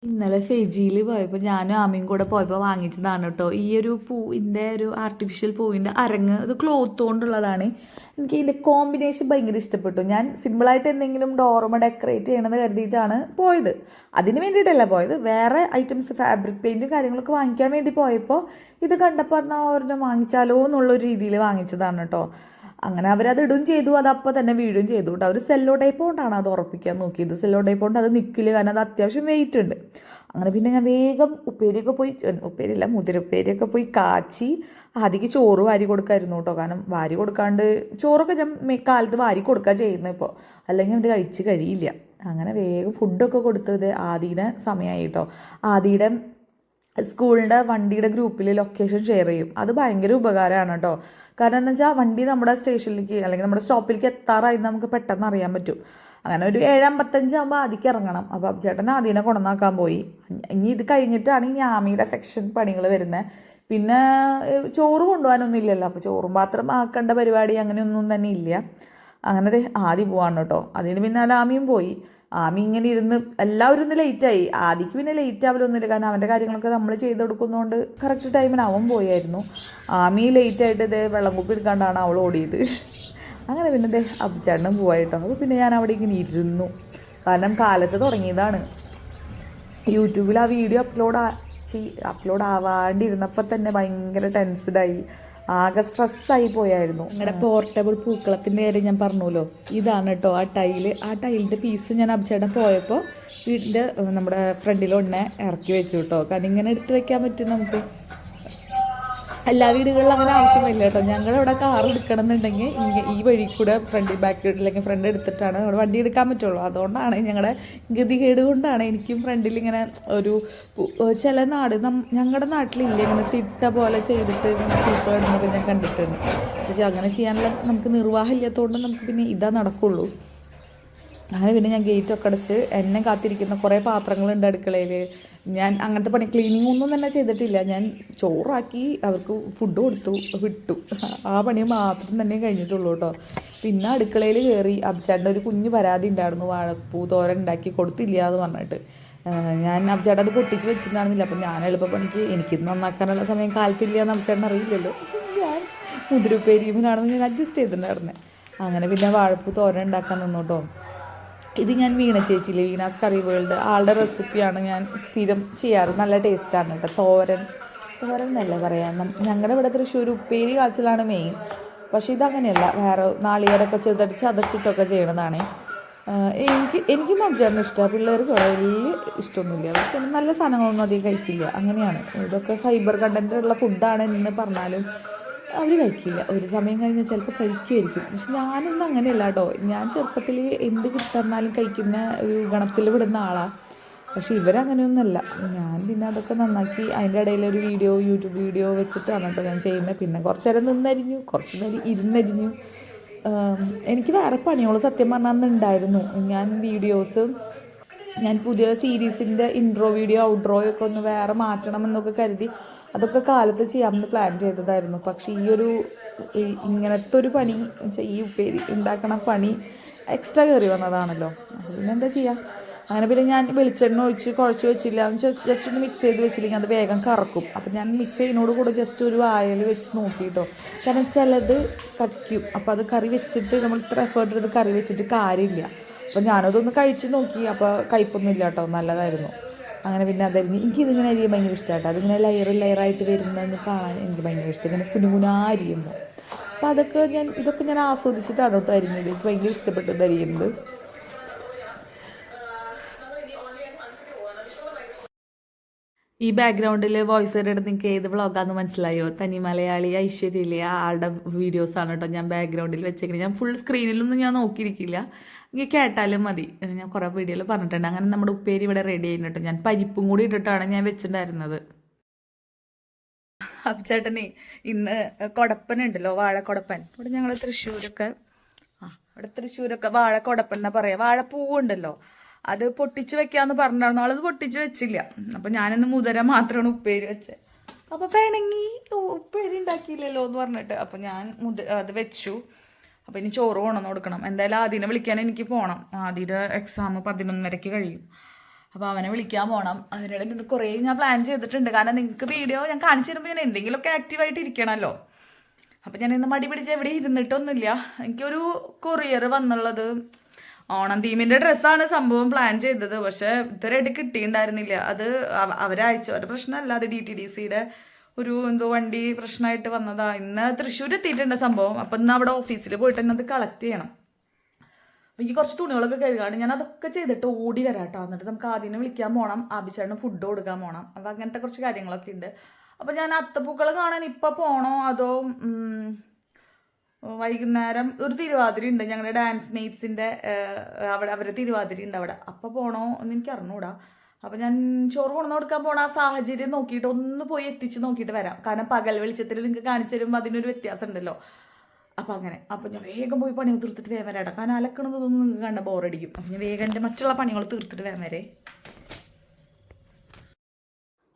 ഇന്നലെ ഫെജിയിൽ പോയപ്പോൾ ഞാനും ആമയും കൂടെ പോയപ്പോൾ വാങ്ങിച്ചതാണ് കേട്ടോ ഈ ഒരു പൂവിൻ്റെ ഒരു ആർട്ടിഫിഷ്യൽ പൂവിൻ്റെ അരങ്ങ്. ഇത് ക്ലോത്ത് കൊണ്ടുള്ളതാണ്. എനിക്ക് ഇതിൻ്റെ കോമ്പിനേഷൻ ഭയങ്കര ഇഷ്ടപ്പെട്ടു. ഞാൻ സിമ്പിളായിട്ട് എന്തെങ്കിലും ഡോർമ ഡെക്കറേറ്റ് ചെയ്യണമെന്ന് കരുതിയിട്ടാണ് പോയത്. അതിന് വേണ്ടിയിട്ടല്ല പോയത്, വേറെ ഐറ്റംസ് ഫാബ്രിക് പെയിൻറ്റും കാര്യങ്ങളൊക്കെ വാങ്ങിക്കാൻ വേണ്ടി പോയപ്പോൾ ഇത് കണ്ടപ്പോൾ എന്നാൽ ഒരെണ്ണം വാങ്ങിച്ചാലോ എന്നുള്ളൊരു രീതിയിൽ വാങ്ങിച്ചതാണ് കേട്ടോ. അങ്ങനെ അവരത് ഇടും ചെയ്തു, അത് അപ്പോൾ തന്നെ വീഴും ചെയ്തു കേട്ടോ. അവർ സെല്ലോ ടൈപ്പ് കൊണ്ടാണ് അത് ഉറപ്പിക്കാൻ നോക്കിയത്. സെല്ലോ ടൈപ്പ് കൊണ്ട് അത് നിൽക്കില്ല, കാരണം അത് അത്യാവശ്യം വെയിറ്റ് ഉണ്ട്. അങ്ങനെ പിന്നെ ഞാൻ വേഗം ഉപ്പേരിയല്ല മുതിരപ്പേരിയൊക്കെ പോയി കാച്ചി ആദ്യം ചോറ് വാരി കൊടുക്കായിരുന്നു കേട്ടോ. കാരണം വാരി കൊടുക്കാണ്ട് ചോറൊക്കെ ഞാൻ കാലത്ത് വാരി കൊടുക്കുക ചെയ്യുന്നത് ഇപ്പോൾ, അല്ലെങ്കിൽ അവർ കഴിച്ച് കഴിയില്ല. അങ്ങനെ വേഗം ഫുഡൊക്കെ കൊടുത്തത് ആദിയുടെ സമയമായി കേട്ടോ. ആദിയുടെ സ്കൂളിൻ്റെ വണ്ടിയുടെ ഗ്രൂപ്പിൽ ലൊക്കേഷൻ ഷെയർ ചെയ്യും. അത് ഭയങ്കര ഉപകാരമാണ് കേട്ടോ. കാരണം എന്താ വെച്ചാൽ വണ്ടി നമ്മുടെ സ്റ്റേഷനിലേക്ക് അല്ലെങ്കിൽ നമ്മുടെ സ്റ്റോപ്പിലേക്ക് എത്താറായി നമുക്ക് പെട്ടെന്ന് അറിയാൻ പറ്റും. അങ്ങനെ ഒരു 7:55 ആകുമ്പോൾ ആദ്യക്ക് ഇറങ്ങണം. അപ്പോൾ ചേട്ടൻ ആദ്യനെ കൊണ്ടുവന്നാക്കാൻ പോയി. ഇനി ഇത് കഴിഞ്ഞിട്ടാണ് ഈ ആമിയുടെ സെക്ഷൻ പണികൾ വരുന്നത്. പിന്നെ ചോറ് കൊണ്ടുപോകാനൊന്നും ഇല്ലല്ലോ, അപ്പോൾ ചോറും പാത്രം ആക്കേണ്ട പരിപാടി അങ്ങനെയൊന്നും തന്നെ ഇല്ല. അങ്ങനെ ആദ്യം പോവാണ് കേട്ടോ. അതിന് പിന്നാലെ ആമിയും പോയി. ആമി ഇങ്ങനെ ഇരുന്ന് എല്ലാവരും ഒന്ന് ലേറ്റായി. ആദിക്ക് പിന്നെ ലേറ്റ് ആവലൊന്നുമില്ല, കാരണം അവൻ്റെ കാര്യങ്ങളൊക്കെ നമ്മൾ ചെയ്ത് കൊടുക്കുന്നതുകൊണ്ട് കറക്റ്റ് ടൈമിന് അവൻ പോയായിരുന്നു. ആമി ലേറ്റായിട്ട് ഇതേ വെള്ളം കുപ്പി എടുക്കാണ്ടാണ് അവൾ ഓടിയത്. അങ്ങനെ പിന്നെ ഇതേ അബ്ചേട്ടനും പോവായിട്ടോ. അപ്പോൾ പിന്നെ ഞാൻ അവിടെ ഇങ്ങനെ ഇരുന്നു, കാരണം കാലത്ത് തുടങ്ങിയതാണ്. യൂട്യൂബിൽ ആ വീഡിയോ അപ്ലോഡ് ആവാണ്ടിരുന്നപ്പോൾ തന്നെ ഭയങ്കര ടെൻസ്ഡായി, ആകെ സ്ട്രെസ്സായി പോയായിരുന്നു. നിങ്ങളുടെ പോർട്ടബിൾ പൂക്കളത്തിൻ്റെ കാര്യം ഞാൻ പറഞ്ഞല്ലോ, ഇതാണ് കേട്ടോ ആ ടൈലിൻ്റെ പീസ് ഞാൻ അബ്ചേട്ടൻ പോയപ്പോൾ വീടിൻ്റെ നമ്മുടെ ഫ്രണ്ടിലൊന്നെ ഇറക്കി വെച്ചു കേട്ടോ. കാരണം ഇങ്ങനെ എടുത്ത് വെക്കാൻ പറ്റും നമുക്ക്. എല്ലാ വീടുകളിലും അങ്ങനെ ആവശ്യമില്ല കേട്ടോ. ഞങ്ങളിവിടെ കാർ എടുക്കണം എന്നുണ്ടെങ്കിൽ ഈ വഴി കൂടെ ബാക്ക് അല്ലെങ്കിൽ ഫ്രണ്ട് എടുത്തിട്ടാണ് അവിടെ വണ്ടി എടുക്കാൻ പറ്റുള്ളൂ. അതുകൊണ്ടാണ് ഞങ്ങളുടെ ഗതികേട് കൊണ്ടാണ് എനിക്കും ഫ്രണ്ടിൽ ഇങ്ങനെ ഒരു ചില ഞങ്ങളുടെ നാട്ടിലില്ല ഇങ്ങനെ തിട്ട പോലെ ചെയ്തിട്ട് പൂക്കൾ ഇടുന്നൊക്കെ ഞാൻ കണ്ടിട്ടുണ്ട്. പക്ഷെ അങ്ങനെ ചെയ്യാനുള്ള നമുക്ക് നിർവാഹം ഇല്ലാത്തതുകൊണ്ട് നമുക്ക് പിന്നെ ഇതാ നടക്കുള്ളൂ. അങ്ങനെ പിന്നെ ഞാൻ ഗേറ്റൊക്കെ അടച്ച് എന്നെ കാത്തിരിക്കുന്ന കുറേ പാത്രങ്ങളുണ്ട് അടുക്കളയിൽ. ഞാൻ അങ്ങനത്തെ പണി ക്ലീനിങ് ഒന്നും തന്നെ ചെയ്തിട്ടില്ല. ഞാൻ ചോറാക്കി അവർക്ക് ഫുഡ് കൊടുത്തു വിട്ടു. ആ പണി മാത്രം തന്നെ കഴിഞ്ഞിട്ടുള്ളൂ കേട്ടോ. പിന്നെ അടുക്കളയിൽ കയറി അബ്ചേട്ടൻ്റെ ഒരു കുഞ്ഞ് പരാതി ഉണ്ടായിരുന്നു, വാഴപ്പൂ തോരൻ ഉണ്ടാക്കി കൊടുത്തില്ല എന്ന് പറഞ്ഞിട്ട്. ഞാൻ അബ്ചേട്ടൻ അത് പൊട്ടിച്ച് വെച്ചിട്ടുണ്ടായിരുന്നില്ല. അപ്പം ഞാൻ എളുപ്പപ്പണിക്ക് എനിക്കിത് നന്നാക്കാനുള്ള സമയം കാലത്തില്ല എന്ന് അബ്ചേട്ടൻ അറിയില്ലല്ലോ. ഞാൻ മുതിരുപ്പേരിയുമിലാണെന്ന് ഞാൻ അഡ്ജസ്റ്റ് ചെയ്തിട്ടുണ്ടായിരുന്നത്. അങ്ങനെ പിന്നെ വാഴപ്പൂ തോരൻ ഉണ്ടാക്കാൻ നിന്നു കേട്ടോ. ഇത് ഞാൻ വീണ ചേച്ചിയില്ലേ, വീണാസ് കറി വേൾഡ്, ആളുടെ റെസിപ്പിയാണ് ഞാൻ സ്ഥിരം ചെയ്യാറ്. നല്ല ടേസ്റ്റാണ് കേട്ടോ. തോരൻ എന്നല്ല പറയാം, ഞങ്ങളുടെ ഇവിടെ തൃശ്ശൂർ ഉപ്പേരി കാച്ചിലാണ് മെയിൻ. പക്ഷേ ഇതങ്ങനെയല്ല, വേറെ നാളികേരമൊക്കെ ചെറുതായിട്ട് ചതച്ചിട്ടൊക്കെ ചെയ്യണതാണ്. എനിക്കും അബ്ചേട്ടന് ഇഷ്ടമാണ്. പിള്ളേർക്ക് വലിയ ഇഷ്ടമൊന്നുമില്ല, അവർക്ക് നല്ല സാധനങ്ങളൊന്നും അധികം കഴിക്കില്ല. അങ്ങനെയാണ്. ഇതൊക്കെ ഫൈബർ കണ്ടൻറ്റുള്ള ഫുഡാണ് എന്ന് പറഞ്ഞാലും അവർ കഴിക്കില്ല. ഒരു സമയം കഴിഞ്ഞാൽ ചിലപ്പോൾ കഴിക്കുമായിരിക്കും. പക്ഷെ ഞാനൊന്നും അങ്ങനെയല്ല കേട്ടോ. ഞാൻ ചെറുപ്പത്തിൽ എന്ത് കിട്ടുന്നാലും കഴിക്കുന്ന ഒരു ഗണത്തിൽ വിടുന്ന ആളാണ്. പക്ഷെ ഇവരങ്ങനെയൊന്നുമല്ല. ഞാൻ പിന്നെ അതൊക്കെ നന്നാക്കി അതിൻ്റെ ഇടയിലൊരു യൂട്യൂബ് വീഡിയോ വെച്ചിട്ടാണ് കേട്ടോ ഞാൻ ചെയ്യുന്നത്. പിന്നെ കുറച്ച് നേരം നിന്നരിഞ്ഞു, കുറച്ച് നേരം ഇരുന്നരിഞ്ഞു. എനിക്ക് വേറെ പണികൾ സത്യം പറഞ്ഞാൽ ഉണ്ടായിരുന്നു. ഞാൻ പുതിയ സീരീസിൻ്റെ ഇൻട്രോ വീഡിയോ ഔട്ട്രോയൊക്കെ ഒന്ന് വേറെ മാറ്റണമെന്നൊക്കെ കരുതി അതൊക്കെ കാലത്ത് ചെയ്യാമെന്ന് പ്ലാൻ ചെയ്തതായിരുന്നു. പക്ഷേ ഇങ്ങനത്തെ ഒരു പണി ഈ ഉപ്പേരി ഉണ്ടാക്കണ പണി എക്സ്ട്രാ കയറി വന്നതാണല്ലോ. അപ്പോൾ പിന്നെ എന്താ ചെയ്യുക. അങ്ങനെ പിന്നെ ഞാൻ വെളിച്ചെണ്ണ ഒഴിച്ച് കുഴച്ച് വെച്ചില്ല, ജസ്റ്റ് ഒന്ന് മിക്സ് ചെയ്ത് വെച്ചില്ലെങ്കിൽ അത് വേഗം കറക്കും. അപ്പം ഞാൻ മിക്സ് ചെയ്യുന്നതോട് കൂടെ ജസ്റ്റ് ഒരു വായൽ വെച്ച് നോക്കിയിട്ടോ, കാരണം ചിലത് കയ്ക്കും. അപ്പോൾ അത് കറി വെച്ചിട്ട് നമ്മൾ ഇത്ര എഫേർട്ട് എടുത്ത് കറി വെച്ചിട്ട് കാര്യമില്ല. അപ്പോൾ ഞാനതൊന്ന് കഴിച്ച് നോക്കി, അപ്പോൾ കയ്പൊന്നും ഇല്ല കേട്ടോ, നല്ലതായിരുന്നു. അങ്ങനെ പിന്നെ അതായിരുന്നു എനിക്കിതിങ്ങനെ അരിയാൻ ഭയങ്കര ഇഷ്ടമാട്ടോ. അതിങ്ങനെ ലെയറായിട്ട് വരുന്നതെന്ന് കാണാൻ എനിക്ക് ഭയങ്കര ഇഷ്ടം, ഇങ്ങനെ കുനുകുനാ അരിയുമ്പോൾ. അപ്പോൾ ഇതൊക്കെ ഞാൻ ആസ്വദിച്ചിട്ടാണ് കേട്ടോ അരിഞ്ഞത്. എനിക്ക് ഭയങ്കര ഇഷ്ടപ്പെട്ടത് അരിയുന്നത്. ഈ ബാക്ക്ഗ്രൗണ്ടിൽ വോയിസ് ഓവർ നിങ്ങൾക്ക് ഏത് വ്ളോഗാന്ന് മനസ്സിലായോ? തനി മലയാളി ഐശ്വര്യയിലെ ആളുടെ വീഡിയോസാണ് കേട്ടോ ഞാൻ ബാക്ക്ഗ്രൗണ്ടിൽ വെച്ചേക്കുന്നത്. ഞാൻ ഫുൾ സ്ക്രീനിലൊന്നും ഞാൻ നോക്കിയിരിക്കില്ല, എനിക്ക് കേട്ടാലും മതി. ഞാൻ കുറേ വീഡിയോയിൽ പറഞ്ഞിട്ടുണ്ട്. അങ്ങനെ നമ്മുടെ ഉപ്പേരി ഇവിടെ റെഡി ചെയ്യുന്നുണ്ട്. ഞാൻ പരിപ്പും കൂടി ഇട്ടിട്ടാണ് ഞാൻ വെച്ചിട്ടുണ്ടായിരുന്നത്. അപ്പം ചേട്ടനെ ഇന്ന് കൊടപ്പനുണ്ടല്ലോ, വാഴക്കൊടപ്പൻ. ഇവിടെ ഞങ്ങൾ തൃശ്ശൂരൊക്കെ വാഴക്കൊടപ്പൻ എന്നാ പറയാം. വാഴപ്പൂവുണ്ടല്ലോ, അത് പൊട്ടിച്ച് വെക്കാമെന്ന് പറഞ്ഞിരുന്നു. ആളത് പൊട്ടിച്ച് വെച്ചില്ല. അപ്പം ഞാനിന്ന് മുതിര മാത്രമാണ് ഉപ്പേരി വെച്ചത്. അപ്പോൾ പിണങ്ങി ഉപ്പേരി ഉണ്ടാക്കിയില്ലല്ലോ എന്ന് പറഞ്ഞിട്ട് അപ്പം ഞാൻ അത് വെച്ചു. അപ്പോൾ ഇനി ചോറ് കൊണ്ടുവന്ന് കൊടുക്കണം. എന്തായാലും ആദ്യനെ വിളിക്കാൻ എനിക്ക് പോകണം. ആദ്യയുടെ എക്സാം 11:30 കഴിയും. അപ്പോൾ അവനെ വിളിക്കാൻ പോകണം. അതിനിടയിൽ ഇത് കുറേ ഞാൻ പ്ലാൻ ചെയ്തിട്ടുണ്ട്. കാരണം നിങ്ങൾക്ക് വീഡിയോ ഞാൻ കാണിച്ചു തരുമ്പോൾ ഞാൻ എന്തെങ്കിലുമൊക്കെ ആക്റ്റീവായിട്ട് ഇരിക്കണമല്ലോ. അപ്പം ഞാൻ ഇന്ന് മടി പിടിച്ച് എവിടെ ഇരുന്നിട്ടൊന്നുമില്ല. എനിക്കൊരു കൊറിയർ വന്നുള്ളത് ഓണം തീമിൻ്റെ ഡ്രസ്സാണ് സംഭവം പ്ലാൻ ചെയ്തത്. പക്ഷേ ഇതുവരെയായിട്ട് കിട്ടിയിട്ടുണ്ടായിരുന്നില്ല. അത് അവരയച്ചു, ഒരു പ്രശ്നമല്ല, അത് DTDCയുടെ ഒരു എന്തോ വണ്ടി പ്രശ്നമായിട്ട് വന്നതാ. ഇന്ന് തൃശ്ശൂർ എത്തിയിട്ടുണ്ട് സംഭവം. അപ്പം ഇന്ന് അവിടെ ഓഫീസിൽ പോയിട്ട് തന്നെ അത് കളക്ട് ചെയ്യണം. അപ്പം എനിക്ക് കുറച്ച് തുണികളൊക്കെ കഴുകാണ്. ഞാൻ അതൊക്കെ ചെയ്തിട്ട് ഓടി വരാം കേട്ടോ. എന്നിട്ട് നമുക്ക് ആദ്യം വിളിക്കാൻ പോകണം, ആബിച്ചേട്ടന് ഫുഡ് കൊടുക്കാൻ പോകണം. അപ്പം അങ്ങനത്തെ കുറച്ച് കാര്യങ്ങളൊക്കെ ഉണ്ട്. അപ്പം ഞാൻ അത്തപ്പൂക്കൾ കാണാൻ ഇപ്പം പോകണോ അതോ വൈകുന്നേരം ഒരു തിരുവാതിര ഉണ്ട് ഞങ്ങളുടെ ഡാൻസ് മേറ്റ്സിൻ്റെ, അവരുടെ തിരുവാതിര ഉണ്ട് അവിടെ. അപ്പോൾ പോകണോ എന്ന് എനിക്ക് അറിഞ്ഞൂടാ. അപ്പോൾ ഞാൻ ചോറ് കൊണ്ടു കൊടുക്കാൻ പോകണം. ആ സാഹചര്യം നോക്കിയിട്ട് ഒന്ന് പോയി എത്തിച്ച് നോക്കിയിട്ട് വരാം. കാരണം പകൽ വെളിച്ചത്തിൽ നിങ്ങൾക്ക് കാണിച്ചു തരുമ്പോൾ അതിനൊരു വ്യത്യാസം ഉണ്ടല്ലോ. അപ്പം അങ്ങനെ ഞാൻ വേഗം പോയി പണി തീർത്തിട്ട് വേഗം വരാം. കാരണം അലക്കണതൊന്നും നിങ്ങൾക്ക് കണ്ട ബോറടിക്കും. അപ്പം ഞാൻ വേഗം എൻ്റെ മറ്റുള്ള പണികൾ തീർത്തിട്ട് വേഗം വരെ.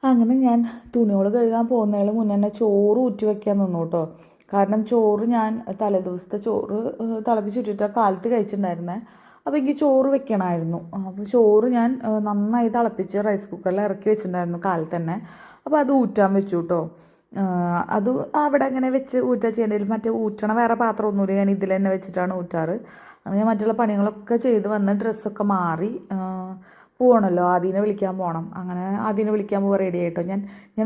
അങ്ങനെ ഞാൻ തുണികൾ കഴുകാൻ പോകുന്നതിന് മുന്നേ തന്നെ ചോറ് ഊറ്റി വയ്ക്കാൻ നിന്നു കേട്ടോ. കാരണം ചോറ് ഞാൻ തലേദിവസത്തെ ചോറ് തിളപ്പിച്ചിട്ടിട്ട് കാലത്ത് കഴിച്ചിട്ടുണ്ടായിരുന്നേ. അപ്പോൾ എനിക്ക് ചോറ് വെക്കണമായിരുന്നു. അപ്പോൾ ചോറ് ഞാൻ നന്നായി തിളപ്പിച്ച് റൈസ് കുക്കറിൽ ഇറക്കി വെച്ചിട്ടുണ്ടായിരുന്നു കാലത്ത് തന്നെ. അപ്പോൾ അത് ഊറ്റാൻ വെച്ചു കേട്ടോ. അത് അവിടെ അങ്ങനെ വെച്ച് ഊറ്റാൻ ചെയ്യേണ്ടതിൽ മറ്റേ ഊറ്റണ വേറെ പാത്രമൊന്നുമില്ല, ഞാൻ ഇതിൽ തന്നെ വെച്ചിട്ടാണ് ഊറ്റാറ്. അങ്ങനെ മറ്റുള്ള പണികളൊക്കെ ചെയ്ത് വന്ന് ഡ്രസ്സൊക്കെ മാറി പോകണമല്ലോ, ആദ്യനെ വിളിക്കാൻ പോകണം. അങ്ങനെ ആദ്യനെ വിളിക്കാൻ പോകാൻ റെഡി ആയിട്ടോ. ഞാൻ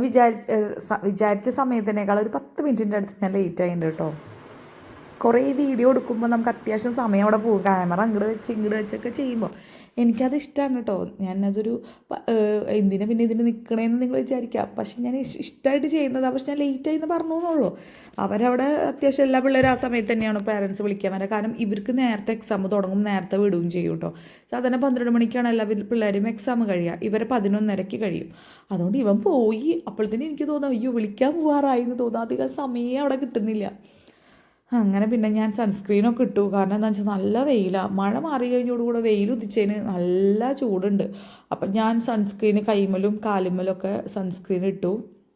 വിചാരിച്ച സമയത്തിനേക്കാൾ ഒരു 10 മിനിറ്റിൻ്റെ അടുത്ത് ഞാൻ ലേറ്റ് ആയിട്ടുണ്ട് കേട്ടോ. കുറേ വീഡിയോ എടുക്കുമ്പോൾ നമുക്ക് അത്യാവശ്യം സമയം അവിടെ പോകും. ക്യാമറ ഇങ്ങോട്ട് വെച്ചൊക്കെ ചെയ്യുമ്പോൾ എനിക്കത് ഇഷ്ടമാണ് കേട്ടോ. ഞാനതൊരു എന്തിനാ പിന്നെ ഇതിന് നിൽക്കണേന്ന് നിങ്ങൾ വിചാരിക്കാം. പക്ഷെ ഞാൻ ഇഷ്ടമായിട്ട് ചെയ്യുന്നതാണ്. പക്ഷെ ഞാൻ ലേറ്റായി എന്ന് പറഞ്ഞു എന്നുള്ളൂ. അവരവിടെ അത്യാവശ്യം എല്ലാ പിള്ളേരും ആ സമയത്ത് തന്നെയാണ് പാരൻസ് വിളിക്കാൻ വരാം. കാരണം ഇവർക്ക് നേരത്തെ എക്സാം തുടങ്ങും, നേരത്തെ വിടുകയും ചെയ്യും കേട്ടോ. സാധാരണ 12 മണിക്കാണ് എല്ലാ പിള്ളേരും എക്സാം കഴിയുക, ഇവരെ 11:30 കഴിയും. അതുകൊണ്ട് ഇവൻ പോയി അപ്പോഴത്തേനും എനിക്ക് തോന്നാം അയ്യോ വിളിക്കാൻ പോകാറായി എന്ന് തോന്നാം. അധികം സമയം അവിടെ കിട്ടുന്നില്ല. അങ്ങനെ പിന്നെ ഞാൻ സൺസ്ക്രീനൊക്കെ ഇട്ടു. കാരണം എന്താണെന്ന് വെച്ചാൽ നല്ല വെയിലാണ്. മഴ മാറി കഴിഞ്ഞോടുകൂടെ വെയിൽ ഉദിച്ചതിന് നല്ല ചൂടുണ്ട്. അപ്പം ഞാൻ സൺസ്ക്രീന് കൈമലും കാലുമലൊക്കെ സൺസ്ക്രീൻ ഇട്ടു.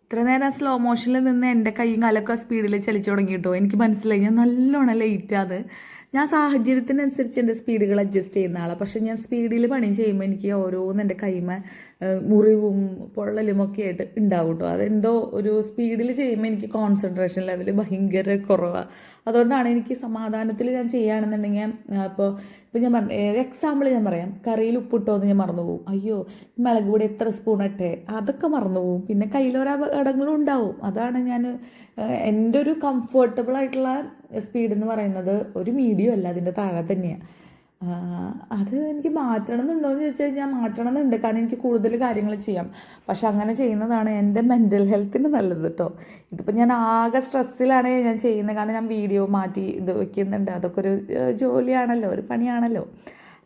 ഇത്ര നേരം സ്ലോ മോഷനിൽ നിന്ന് എൻ്റെ കൈയും കാലൊക്കെ സ്പീഡിൽ ചലിച്ചു തുടങ്ങി കേട്ടോ. എനിക്ക് മനസ്സിലായി ഞാൻ നല്ലോണം ലേറ്റാണ്. ഞാൻ സാഹചര്യത്തിനനുസരിച്ച് എൻ്റെ സ്പീഡുകൾ അഡ്ജസ്റ്റ് ചെയ്യുന്ന ആളാണ്. പക്ഷെ ഞാൻ സ്പീഡിൽ പണി ചെയ്യുമ്പോൾ എനിക്ക് ഓരോന്ന് എൻ്റെ കൈമ മുറിവും പൊള്ളലും ഒക്കെ ആയിട്ട് ഉണ്ടാവും കേട്ടോ. അതെന്തോ ഒരു സ്പീഡിൽ ചെയ്യുമ്പോൾ എനിക്ക് കോൺസെൻട്രേഷൻ ലെവൽ ഭയങ്കര കുറവാണ്. അതുകൊണ്ടാണ് എനിക്ക് സമാധാനത്തിൽ ഞാൻ ചെയ്യുകയാണെന്നുണ്ടെങ്കിൽ ഇപ്പോൾ ഞാൻ പറഞ്ഞു എക്സാമ്പിൾ ഞാൻ പറയാം, കറിയിൽ ഉപ്പിട്ടോ എന്ന് ഞാൻ മറന്നു പോകും. അയ്യോ മുളക് പൊടി എത്ര സ്പൂൺ ഇട്ടേ അതൊക്കെ മറന്നു പോകും. പിന്നെ കയ്യിലൊരു അപകടങ്ങളും ഉണ്ടാവും. അതാണ് ഞാൻ എൻ്റെ ഒരു കംഫർട്ടബിൾ ആയിട്ടുള്ള സ്പീഡ് എന്ന് പറയുന്നത് ഒരു മീഡിയം അല്ല, അതിൻ്റെ താഴെ തന്നെയാണ്. അത് എനിക്ക് മാറ്റണം എന്നുണ്ടോ എന്ന് ചോദിച്ചു കഴിഞ്ഞാൽ മാറ്റണം എന്നുണ്ട്. കാരണം എനിക്ക് കൂടുതൽ കാര്യങ്ങൾ ചെയ്യാം. പക്ഷെ അങ്ങനെ ചെയ്യുന്നതാണ് എൻ്റെ മെൻ്റൽ ഹെൽത്തിന് നല്ലത് കേട്ടോ. ഇതിപ്പോൾ ഞാൻ ആകെ സ്ട്രെസ്സിലാണ് ഞാൻ ചെയ്യുന്നത്. കാരണം ഞാൻ വീഡിയോ മാറ്റി ഇത് വയ്ക്കുന്നുണ്ട്. അതൊക്കെ ഒരു ജോലിയാണല്ലോ, ഒരു പണിയാണല്ലോ.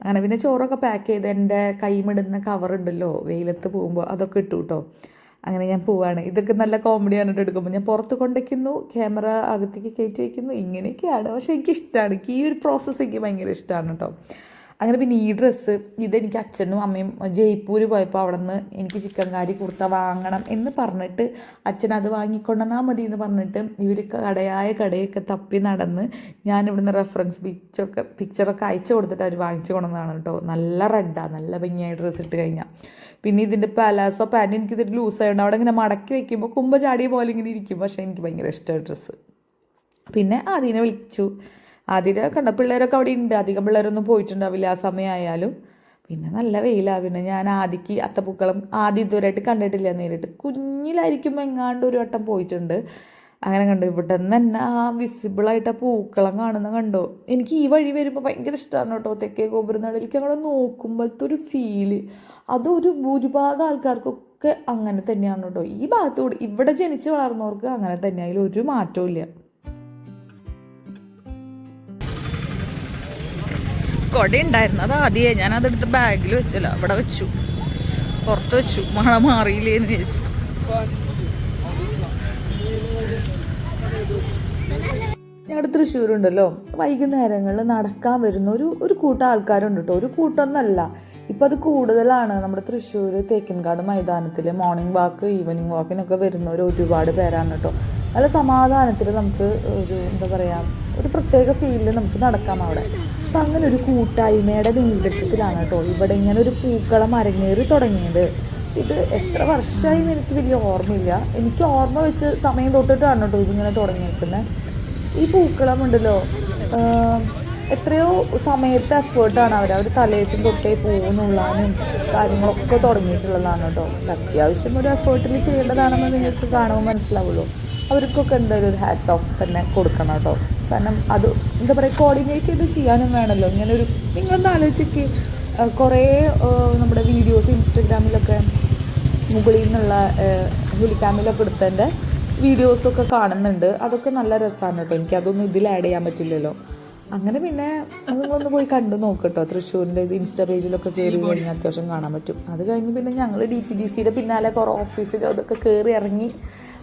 അങ്ങനെ പിന്നെ ചോറൊക്കെ പാക്ക് ചെയ്ത് എൻ്റെ കൈമിടുന്ന കവറുണ്ടല്ലോ വെയിലത്ത് പോകുമ്പോൾ അതൊക്കെ ഇട്ടു കേട്ടോ. അങ്ങനെ ഞാൻ പോവാണ്. ഇതൊക്കെ നല്ല കോമഡിയാണ് എടുക്കുമ്പോൾ ഞാൻ പുറത്ത് കൊണ്ടുവയ്ക്കുന്നു, ക്യാമറ അകത്തേക്ക് കയറ്റി വയ്ക്കുന്നു, ഇങ്ങനെയൊക്കെയാണ്. പക്ഷേ എനിക്കിഷ്ടമാണ്. എനിക്ക് ഈ ഒരു പ്രോസസ്സ് എനിക്ക് ഭയങ്കര ഇഷ്ടമാണ് കേട്ടോ. അങ്ങനെ പിന്നെ ഈ ഡ്രസ്സ് ഇതെനിക്ക് അച്ഛനും അമ്മയും ജയ്പൂർ പോയപ്പോൾ അവിടെ നിന്ന് എനിക്ക് ചിക്കൻ കാരി കുർത്ത വാങ്ങണം എന്ന് പറഞ്ഞിട്ട് അച്ഛൻ അത് വാങ്ങിക്കൊണ്ടെന്നാൽ മതി എന്ന് പറഞ്ഞിട്ട് ഇവർ കടയൊക്കെ തപ്പി നടന്ന് ഞാൻ ഇവിടുന്ന് റെഫറൻസ് പിക്ചറൊക്കെ അയച്ചു കൊടുത്തിട്ട് അവർ വാങ്ങിച്ചു കൊണ്ടുവന്നതാണ് കേട്ടോ. നല്ല റെഡാണ്, നല്ല ഭംഗിയായി ഡ്രസ്സ് ഇട്ട് കഴിഞ്ഞാൽ. പിന്നെ ഇതിൻ്റെ പാലാസോ പാൻറ്റ് എനിക്കിതൊരു ലൂസായതുകൊണ്ട് അവിടെ ഇങ്ങനെ മടക്കി വയ്ക്കുമ്പോൾ കുമ്പ ചാടിയ പോലെ ഇങ്ങനെ ഇരിക്കും. പക്ഷേ എനിക്ക് ഭയങ്കര ഇഷ്ടമാണ് ഡ്രസ്സ്. പിന്നെ അതിനെ വിളിച്ചു. ആദ്യം കണ്ട പിള്ളേരൊക്കെ അവിടെ ഉണ്ട്, അധികം പിള്ളേരൊന്നും പോയിട്ടുണ്ടാവില്ല ആ സമയമായാലും. പിന്നെ നല്ല വെയിലാണ്. പിന്നെ ഞാൻ ആദിക്ക് അത്തപ്പൂക്കളം ആദ്യം ഇതുവരെയായിട്ട് കണ്ടിട്ടില്ല നേരിട്ട്. കുഞ്ഞിലായിരിക്കുമ്പോൾ എങ്ങാണ്ട് ഒരു വട്ടം പോയിട്ടുണ്ട്. അങ്ങനെ കണ്ടു. ഇവിടെ നിന്ന് തന്നെ ആ വിസിബിളായിട്ട് ആ പൂക്കളം കാണുന്ന കണ്ടോ. എനിക്ക് ഈ വഴി വരുമ്പോൾ ഭയങ്കര ഇഷ്ടമാണ് കേട്ടോ. തെക്കേ ഗോപുരനടയിലേക്ക് അങ്ങോട്ട് നോക്കുമ്പോഴത്തെ ഒരു ഫീല് അതൊരു ഭൂരിഭാഗം ആൾക്കാർക്കൊക്കെ അങ്ങനെ തന്നെയാണ് കേട്ടോ. ഈ ഭാഗത്തോട് ഇവിടെ ജനിച്ച് വളർന്നവർക്ക് അങ്ങനെ തന്നെ, അതിലൊരു മാറ്റവും ഇല്ല. കൊട ഉണ്ടായിരുന്നു, അത് ആദ്യമേ ഞാനതെടുത്ത് ബാഗിൽ വെച്ചല്ല, അവിടെ വെച്ചു, പുറത്ത് വെച്ചു, മഴ മാറിയില്ലേന്ന് വിചാരിച്ചിട്ട്. ഞങ്ങളുടെ തൃശ്ശൂരുണ്ടല്ലോ, വൈകുന്നേരങ്ങളിൽ നടക്കാൻ വരുന്ന ഒരു കൂട്ടം ആൾക്കാരുണ്ട് കേട്ടോ. ഒരു കൂട്ടമൊന്നല്ല, ഇപ്പം അത് കൂടുതലാണ്. നമ്മുടെ തൃശ്ശൂർ തേക്കിൻകാട് മൈതാനത്തിൽ മോർണിംഗ് വാക്ക് ഈവനിങ് വാക്കിനൊക്കെ വരുന്നവർ ഒരുപാട് പേരാണ് കേട്ടോ. നല്ല സമാധാനത്തിൽ നമുക്ക് ഒരു എന്താ പറയുക, ഒരു പ്രത്യേക ഫീലിൽ നമുക്ക് നടക്കാം അവിടെ. അപ്പം അങ്ങനെ ഒരു കൂട്ടായ്മയുടെ നേതൃത്വത്തിലാണ് കേട്ടോ ഇവിടെ ഇങ്ങനെ ഒരു പൂക്കളം അരങ്ങേറി തുടങ്ങിയത്. ഇത് എത്ര വർഷമായി എന്ന് എനിക്ക് വലിയ ഓർമ്മയില്ല. എനിക്ക് ഓർമ്മ വെച്ച് സമയം തൊട്ടിട്ടാണ് കേട്ടോ ഇതിങ്ങനെ തുടങ്ങിയിരിക്കുന്നത്. ഈ പൂക്കളം ഉണ്ടല്ലോ, എത്രയോ സമയത്തെ എഫേർട്ടാണ് അവർ തലേദിവസം തൊട്ടേ പൂന്നുള്ളാനും കാര്യങ്ങളൊക്കെ തുടങ്ങിയിട്ടുള്ളതാണ് കേട്ടോ. അത്യാവശ്യം ഒരു എഫേർട്ടിൽ ചെയ്യേണ്ടതാണെന്ന് നിങ്ങൾക്ക് കാണുമ്പോൾ മനസ്സിലാവുള്ളൂ. അവർക്കൊക്കെ എന്തായാലും ഒരു ഹാറ്റ്സ് ഓഫ് തന്നെ കൊടുക്കണം കേട്ടോ. കാരണം അത് എന്താ പറയുക, കോർഡിനേറ്റ് ചെയ്ത് ചെയ്യാനും വേണമല്ലോ. ഇങ്ങനൊരു നിങ്ങളൊന്ന് ആലോചിക്ക്, കുറേ നമ്മുടെ വീഡിയോസ് ഇൻസ്റ്റഗ്രാമിലൊക്കെ മുകളിൽ നിന്നുള്ള ഹെലികാമിലൊക്കെ എടുത്തതിൻ്റെ വീഡിയോസൊക്കെ കാണുന്നുണ്ട്. അതൊക്കെ നല്ല രസമാണ് കേട്ടോ. എനിക്കതൊന്നും ഇതിൽ ആഡ് ചെയ്യാൻ പറ്റില്ലല്ലോ. അങ്ങനെ പിന്നെ നിങ്ങളൊന്ന് പോയി കണ്ടു നോക്കട്ടോ. തൃശ്ശൂരിൻ്റെ ഇത് ഇൻസ്റ്റാ പേജിലൊക്കെ കയറി കഴിഞ്ഞാൽ അത്യാവശ്യം കാണാൻ പറ്റും. അത് കഴിഞ്ഞ് പിന്നെ ഞങ്ങൾ DTDCയുടെ പിന്നാലെ കുറേ ഓഫീസിൽ അതൊക്കെ കയറി ഇറങ്ങി.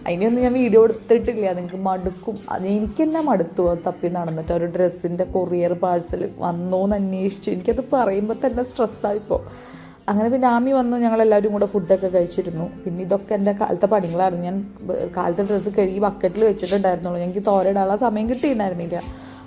അതിനൊന്നും ഞാൻ വീഡിയോ എടുത്തിട്ടില്ല, നിങ്ങൾക്ക് മടുക്കും. അത് എനിക്ക് തന്നെ മടുത്തു തപ്പി നടന്നിട്ട്. ഒരു ഡ്രസ്സിൻ്റെ കൊറിയർ പാഴ്സൽ വന്നോന്ന് അന്വേഷിച്ചു. എനിക്കത് പറയുമ്പോൾ തന്നെ സ്ട്രെസ്സായിപ്പോൾ. അങ്ങനെ പിന്നെ ആമി വന്നു, ഞങ്ങളെല്ലാവരും കൂടെ ഫുഡൊക്കെ കഴിച്ചിരുന്നു. പിന്നെ ഇതൊക്കെ എൻ്റെ കാലത്തെ പണികളാണ്. ഞാൻ കാലത്തെ ഡ്രസ്സ് കഴുകി ബക്കറ്റിൽ വെച്ചിട്ടുണ്ടായിരുന്നുള്ളൂ. എനിക്ക് തോരയിടാനുള്ള സമയം കിട്ടിയിട്ടുണ്ടായിരുന്നില്ല.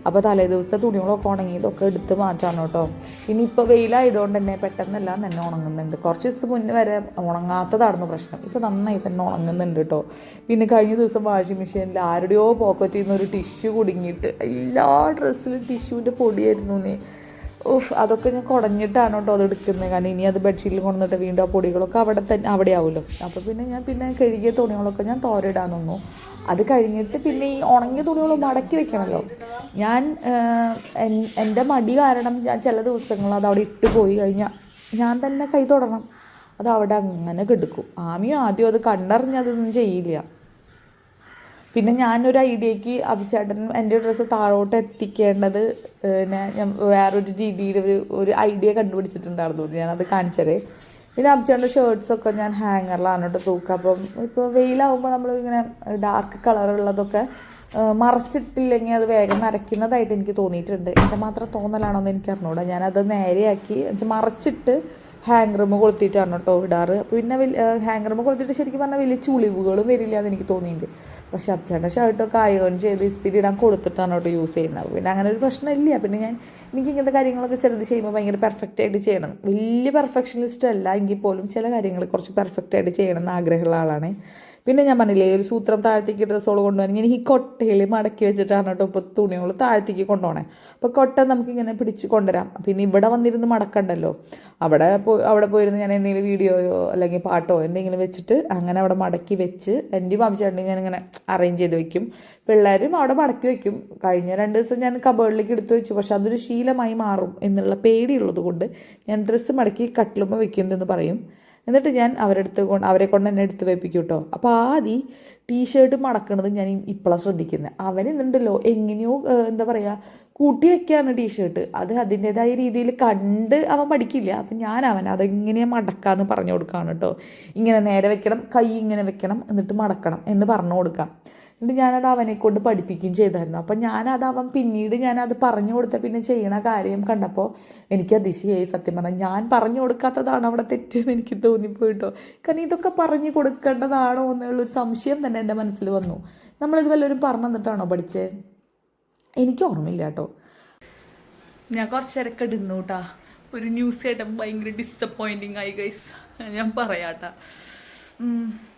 അപ്പോൾ തലേ ദിവസത്തെ തുണികളൊക്കെ ഉണങ്ങി ഇതൊക്കെ എടുത്ത് മാറ്റാണ് കേട്ടോ. ഇനി ഇപ്പോൾ വെയിലായതുകൊണ്ട് തന്നെ പെട്ടെന്നെല്ലാം തന്നെ ഉണങ്ങുന്നുണ്ട്. കുറച്ച് ദിവസം മുന്നേ വരെ ഉണങ്ങാത്തതായിരുന്നു പ്രശ്നം. ഇപ്പോൾ നന്നായി തന്നെ ഉണങ്ങുന്നുണ്ട് കേട്ടോ. പിന്നെ കഴിഞ്ഞ ദിവസം വാഷിംഗ് മെഷീനിൽ ആരുടെയോ പോക്കറ്റിൽ നിന്ന് ഒരു ടിഷ്യൂ കുടുങ്ങിയിട്ട് എല്ലാ ഡ്രസ്സിലും ടിഷ്യൂവിൻ്റെ പൊടിയായിരുന്നു. അതൊക്കെ ഞാൻ കുടഞ്ഞിട്ടാണ് കേട്ടോ അത് എടുക്കുന്നത്. കാരണം ഇനി അത് ബെഡ്ഷീറ്റിൽ കൊണ്ടുവന്നിട്ട് വീണ്ടും ആ പൊടികളൊക്കെ അവിടെ ആവുമല്ലോ. അപ്പോൾ പിന്നെ കഴുകിയ തുണികളൊക്കെ ഞാൻ തോരയിടാൻ നിന്നു. അത് കഴിഞ്ഞിട്ട് പിന്നെ ഈ ഉണങ്ങിയ തുണികൾ മടക്കി വെക്കണമല്ലോ. ഞാൻ എൻ്റെ മടി കാരണം ഞാൻ ചില ദിവസങ്ങൾ അത് അവിടെ ഇട്ട് പോയി കഴിഞ്ഞാൽ ഞാൻ തന്നെ കൈ തൊടണം. അത് അവിടെ അങ്ങനെ കെടുക്കും. ആമിയും ആദ്യം അത് കണ്ടറിഞ്ഞതൊന്നും ചെയ്യില്ല. പിന്നെ ഞാനൊരു ഐഡിയക്ക് അഭിചേട്ടൻ എൻ്റെ ഡ്രസ്സ് താഴോട്ട് എത്തിക്കേണ്ടത് ഞാൻ വേറൊരു രീതിയിൽ ഒരു ഐഡിയ കണ്ടുപിടിച്ചിട്ടുണ്ടായിരുന്നു. ഞാനത് കാണിച്ചത്. പിന്നെ അഭിചേട്ടൻ്റെ ഷർട്ട്സൊക്കെ ഞാൻ ഹാങ്ങറിലാണ് കേട്ടോ തൂക്കുക. അപ്പം ഇപ്പോൾ വെയിലാവുമ്പോൾ നമ്മൾ ഇങ്ങനെ ഡാർക്ക് കളറുള്ളതൊക്കെ മറച്ചിട്ടില്ലെങ്കിൽ അത് വേഗം നരയ്ക്കുന്നതായിട്ട് എനിക്ക് തോന്നിയിട്ടുണ്ട്. എൻ്റെ മാത്രം തോന്നലാണോ എന്ന് എനിക്ക് അറിഞ്ഞൂടാ. ഞാനത് നേരെയാക്കി മറച്ചിട്ട് ഹാങ്ങറുമ്പോൾ കൊളുത്തിയിട്ടാണ് കേട്ടോ ഇടാറ്. പിന്നെ ഹാങ്ങറുമ്പോൾ കൊളുത്തിയിട്ട് ശരിക്കും പറഞ്ഞാൽ വലിയ ചുളിവുകളും വരില്ല എന്ന് എനിക്ക് തോന്നിയിട്ടുണ്ട്. പക്ഷെ അബ്ചേട്ടൻ്റെ ഷർട്ടൊക്കെ അയൺ ചെയ്ത് ഇസ്തിരി ഇടാൻ കൊടുത്തിട്ടാണ് കേട്ടോ യൂസ് ചെയ്യുന്നത്. പിന്നെ അങ്ങനെ ഒരു പ്രശ്നമില്ല. പിന്നെ എനിക്ക് ഇങ്ങനത്തെ കാര്യങ്ങളൊക്കെ ചിലത് ചെയ്യുമ്പോൾ ഭയങ്കര പെർഫെക്റ്റായിട്ട് ചെയ്യണം. വലിയ പെർഫെക്ഷനിസ്റ്റ് അല്ല എങ്കിൽ പോലും ചില കാര്യങ്ങൾ കുറച്ച് പെർഫെക്റ്റായിട്ട് ചെയ്യണം എന്ന് ആഗ്രഹമുള്ള ആളാണ്. പിന്നെ ഞാൻ പറഞ്ഞില്ലേ, ഒരു സൂത്രം താഴത്തേക്ക് ഡ്രസ്സുകൾ കൊണ്ടുപോകാൻ ഞാൻ ഈ കൊട്ടയിൽ മടക്കി വെച്ചിട്ടാണ് കേട്ടോ ഇപ്പോൾ തുണികൾ താഴത്തേക്ക് കൊണ്ടുപോകണേ. അപ്പോൾ കൊട്ട നമുക്കിങ്ങനെ പിടിച്ച് കൊണ്ടുവരാം. പിന്നെ ഇവിടെ വന്നിരുന്ന് മടക്കണ്ടല്ലോ. അവിടെ പോയിരുന്ന് ഞാൻ എന്തെങ്കിലും വീഡിയോയോ അല്ലെങ്കിൽ പാട്ടോ എന്തെങ്കിലും വെച്ചിട്ട് അങ്ങനെ അവിടെ മടക്കി വെച്ച് എൻ്റെ ബാബുചേട്ടനെ ഞാനിങ്ങനെ അറേഞ്ച് ചെയ്ത് വെക്കും. പിള്ളേരും അവിടെ മടക്കി വെക്കും. കഴിഞ്ഞ 2 ദിവസം ഞാൻ കബേർഡിലേക്ക് എടുത്ത് വെച്ചു. പക്ഷെ അതൊരു ശീലമായി മാറും എന്നുള്ള പേടിയുള്ളത് കൊണ്ട് ഞാൻ ഡ്രസ്സ് മടക്കി കട്ടിലുമ്പോൾ വെക്കുന്നുണ്ടെന്ന് പറയും. എന്നിട്ട് ഞാൻ അവരെ കൊണ്ട് തന്നെ എടുത്ത് വെപ്പിക്കും കേട്ടോ. അപ്പോൾ ആദ്യം ടീഷർട്ട് മടക്കണത് ഞാൻ ഇപ്പോഴാണ് ശ്രദ്ധിക്കുന്നത്. അവനെന്നുണ്ടല്ലോ എങ്ങനെയോ എന്താ പറയുക കൂട്ടി വെക്കുകയാണ് ടീഷർട്ട്. അത് അതിൻ്റേതായ രീതിയിൽ കണ്ട് അവൻ പഠിക്കില്ല. അപ്പം ഞാൻ അതെങ്ങനെയാണ് മടക്കാമെന്ന് പറഞ്ഞു കൊടുക്കുകയാണ് കേട്ടോ. ഇങ്ങനെ നേരെ വെക്കണം, കൈ ഇങ്ങനെ വെക്കണം, എന്നിട്ട് മടക്കണം എന്ന് പറഞ്ഞു കൊടുക്കാം. എന്നിട്ട് ഞാനത് അവനെ കൊണ്ട് പഠിപ്പിക്കുകയും ചെയ്തായിരുന്നു. അപ്പം അവൻ പിന്നീട് ഞാനത് പറഞ്ഞു കൊടുത്ത പിന്നെ ചെയ്യണ കാര്യം കണ്ടപ്പോൾ എനിക്ക് അതിശയായി. സത്യം പറഞ്ഞാൽ ഞാൻ പറഞ്ഞു കൊടുക്കാത്തതാണ് അവിടെ തെറ്റെന്ന് എനിക്ക് തോന്നിപ്പോയിട്ടോ. കാരണം ഇതൊക്കെ പറഞ്ഞു കൊടുക്കേണ്ടതാണോ എന്നുള്ളൊരു സംശയം തന്നെ എൻ്റെ മനസ്സിൽ വന്നു. നമ്മളിത് വല്ലവരും പറഞ്ഞു തന്നിട്ടാണോ പഠിച്ചത്? എനിക്ക് ഓർമ്മയില്ല കേട്ടോ. ഞാൻ കുറച്ച് നേരമൊക്കെ ഇടുന്നു കേട്ടാ. ഒരു ന്യൂസ് കേട്ടപ്പോൾ ഭയങ്കര ഡിസപ്പോയിൻറ്റിങ് ആയി ഗൈസ്, ഞാൻ പറയാട്ടാ.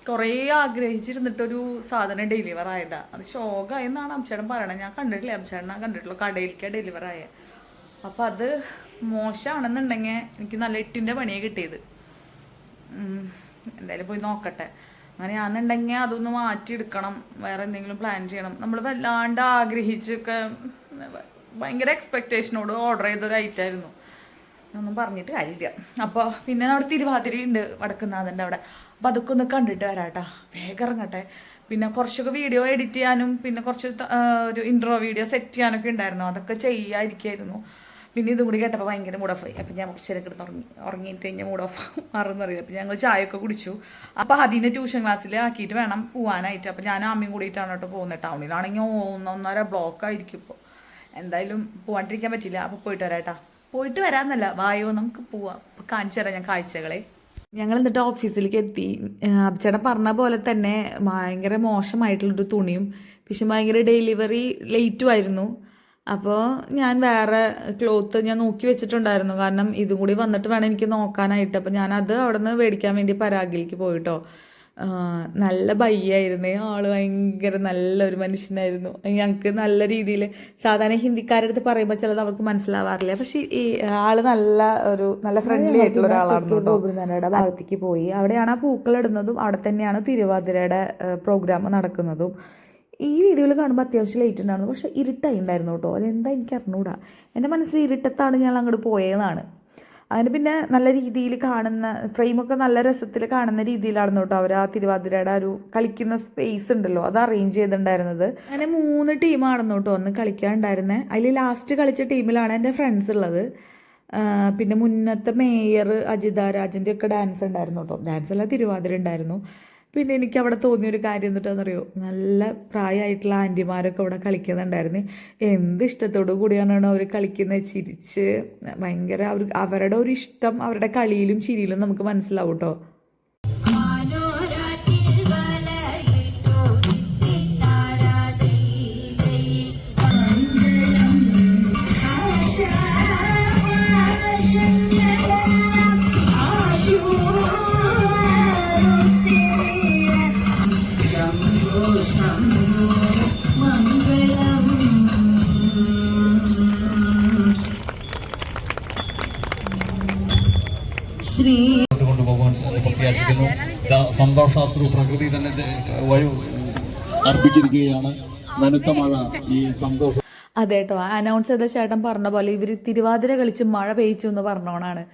കുറേ ആഗ്രഹിച്ചിരുന്നിട്ടൊരു സാധനം ഡെലിവർ ആയതാ. അത് ഷോക്കായെന്നാണ് അംശേടൻ പറയണത്. ഞാൻ കണ്ടിട്ടില്ല, അംശേടനാ കണ്ടിട്ടുള്ളൂ. കടയിലേക്ക് ഡെലിവർ ആയ. അപ്പം അത് മോശമാണെന്നുണ്ടെങ്കിൽ എനിക്ക് നല്ല 8ൻ്റെ പണിയാണ് കിട്ടിയത്. എന്തായാലും പോയി നോക്കട്ടെ. അങ്ങനെയാണെന്നുണ്ടെങ്കിൽ അതൊന്ന് മാറ്റിയെടുക്കണം, വേറെ എന്തെങ്കിലും പ്ലാൻ ചെയ്യണം. നമ്മൾ വല്ലാണ്ട് ആഗ്രഹിച്ചൊക്കെ ഭയങ്കര എക്സ്പെക്റ്റേഷനോട് ഓർഡർ ചെയ്തൊരു ഐറ്റമായിരുന്നു. ഒന്നും പറഞ്ഞിട്ട് കാര്യമില്ല. അപ്പോൾ പിന്നെ അവിടെ തിരുവാതിരയുണ്ട് വടക്കുന്നാഥൻ്റെ അവിടെ. അപ്പോൾ അതൊക്കെ ഒന്ന് കണ്ടിട്ട് വരാട്ടാ. വേഗം ഇറങ്ങട്ടെ. പിന്നെ കുറച്ചൊക്കെ വീഡിയോ എഡിറ്റ് ചെയ്യാനും പിന്നെ കുറച്ച് ഒരു ഇൻട്രോ വീഡിയോ സെറ്റ് ചെയ്യാനൊക്കെ ഉണ്ടായിരുന്നു. അതൊക്കെ ചെയ്യാതിരിക്കായിരുന്നു. പിന്നെ ഇതും കൂടി കേട്ടപ്പോൾ ഭയങ്കര മൂഡ് ഓഫ് ആയി. അപ്പം ഞാൻ കുറച്ചേരൊക്കെ ഉറങ്ങിയിട്ട് കഴിഞ്ഞാൽ മൂഡ് ഓഫ് മാറുന്നറിയില്ല. അപ്പം ഞങ്ങൾ ചായയൊക്കെ കുടിച്ചു. അപ്പോൾ അതിനെ ട്യൂഷൻ ക്ലാസ്സിൽ ആക്കിയിട്ട് വേണം പോകാനായിട്ട്. അപ്പം ഞാൻ അമ്മയും കൂടിയിട്ടാണ് കേട്ടോ പോകുന്നത്. ടൗണിലാണെങ്കിൽ 1.5 ബ്ലോക്ക് ആയിരിക്കും ഇപ്പോൾ. എന്തായാലും പോകാണ്ടിരിക്കാൻ പറ്റില്ല. അപ്പോൾ പോയിട്ട് വരാട്ടാ. പോയിട്ട് വരാമെന്നല്ല, വായോ നമുക്ക് പോവാം. കാണിച്ചു തരാം ഞാൻ കാഴ്ചകളെ. ഞങ്ങൾ എന്നിട്ട് ഓഫീസിലേക്ക് എത്തി. അബ്ചേട്ടൻ പറഞ്ഞ പോലെ തന്നെ ഭയങ്കര മോശമായിട്ടുള്ളൊരു തുണിയും പക്ഷെ ഭയങ്കര ഡെലിവറി ലേറ്റും ആയിരുന്നു. അപ്പോൾ ഞാൻ വേറെ ക്ലോത്ത് ഞാൻ നോക്കി വെച്ചിട്ടുണ്ടായിരുന്നു. കാരണം ഇതും കൂടി വന്നിട്ട് വേണം എനിക്ക് നോക്കാനായിട്ട്. അപ്പോൾ ഞാനത് അവിടെ നിന്ന് മേടിക്കാൻ വേണ്ടി പരാഗിലേക്ക് പോയിട്ടോ. നല്ല ബയ്യായിരുന്നേ. ആള് ഭയങ്കര നല്ലൊരു മനുഷ്യനായിരുന്നു. ഞങ്ങൾക്ക് നല്ല രീതിയിൽ സാധാരണ ഹിന്ദിക്കാരുടെ അടുത്ത് പറയുമ്പോൾ ചിലത് അവർക്ക് മനസ്സിലാവാറില്ല. പക്ഷേ ഈ ആള് നല്ല ഫ്രണ്ട്ലി ആയിട്ടുള്ള ഒരാളായിരുന്നു. ഗോപുരനടയുടെ ഭാഗത്തേക്ക് പോയി. അവിടെയാണ് ആ പൂക്കളിടുന്നതും അവിടെ തന്നെയാണ് തിരുവാതിരയുടെ പ്രോഗ്രാം നടക്കുന്നതും. ഈ വീഡിയോയിൽ കാണുമ്പോൾ അത്യാവശ്യം ലേറ്റ് ഉണ്ടായിരുന്നു. പക്ഷേ ഇരുട്ടായി ഉണ്ടായിരുന്നു കേട്ടോ. അതെന്താ എനിക്ക് അറിഞ്ഞൂടാ. എൻ്റെ മനസ്സിൽ ഇരുട്ടത്താണ് ഞാൻ അങ്ങോട്ട് പോയതെന്നാണ്. അതിന് പിന്നെ നല്ല രീതിയിൽ കാണുന്ന ഫ്രെയിമൊക്കെ നല്ല രസത്തിൽ കാണുന്ന രീതിയിലായിരുന്നു കേട്ടോ അവർ ആ തിരുവാതിരയുടെ ഒരു കളിക്കുന്ന സ്പേസ് ഉണ്ടല്ലോ അത് അറേഞ്ച് ചെയ്തിട്ടുണ്ടായിരുന്നത്. അങ്ങനെ 3 ടീമാണെന്നു കേട്ടോ ഒന്ന് കളിക്കാനുണ്ടായിരുന്നത്. അതിൽ ലാസ്റ്റ് കളിച്ച ടീമിലാണ് എൻ്റെ ഫ്രണ്ട്സ് ഉള്ളത്. പിന്നെ മുന്നത്തെ മേയർ അജിത രാജൻ്റെ ഒക്കെ ഡാൻസ് ഉണ്ടായിരുന്നു കേട്ടോ. ഡാൻസ് അല്ല, തിരുവാതിര ഉണ്ടായിരുന്നു. പിന്നെ എനിക്ക് അവിടെ തോന്നിയൊരു കാര്യം എന്നിട്ടാണെന്നറിയോ, നല്ല പ്രായമായിട്ടുള്ള ആൻറ്റിമാരൊക്കെ അവിടെ കളിക്കുന്നുണ്ടായിരുന്നു. എന്ത് ഇഷ്ടത്തോടു കൂടിയാണ് അവർ കളിക്കുന്നത്. ചിരിച്ച് ഭയങ്കര അവരുടെ ഒരു ഇഷ്ടം അവരുടെ കളിയിലും ചിരിയിലും നമുക്ക് മനസ്സിലാവും കേട്ടോ. കൊണ്ടുപോകാൻ പ്രത്യാശിക്കുന്നു. സന്തോഷാശ്രു പ്രകൃതി തന്നെ അർപ്പിച്ചിരിക്കുകയാണ്. നനുത്ത മഴ ഈ സന്തോഷം. അതേട്ടോ, അനൗൺസ് ചെയ്ത ചേട്ടൻ പറഞ്ഞ പോലെ ഇവർ തിരുവാതിര കളിച്ച് മഴ പെയ്ച്ചു എന്ന് പറഞ്ഞോണാണ്.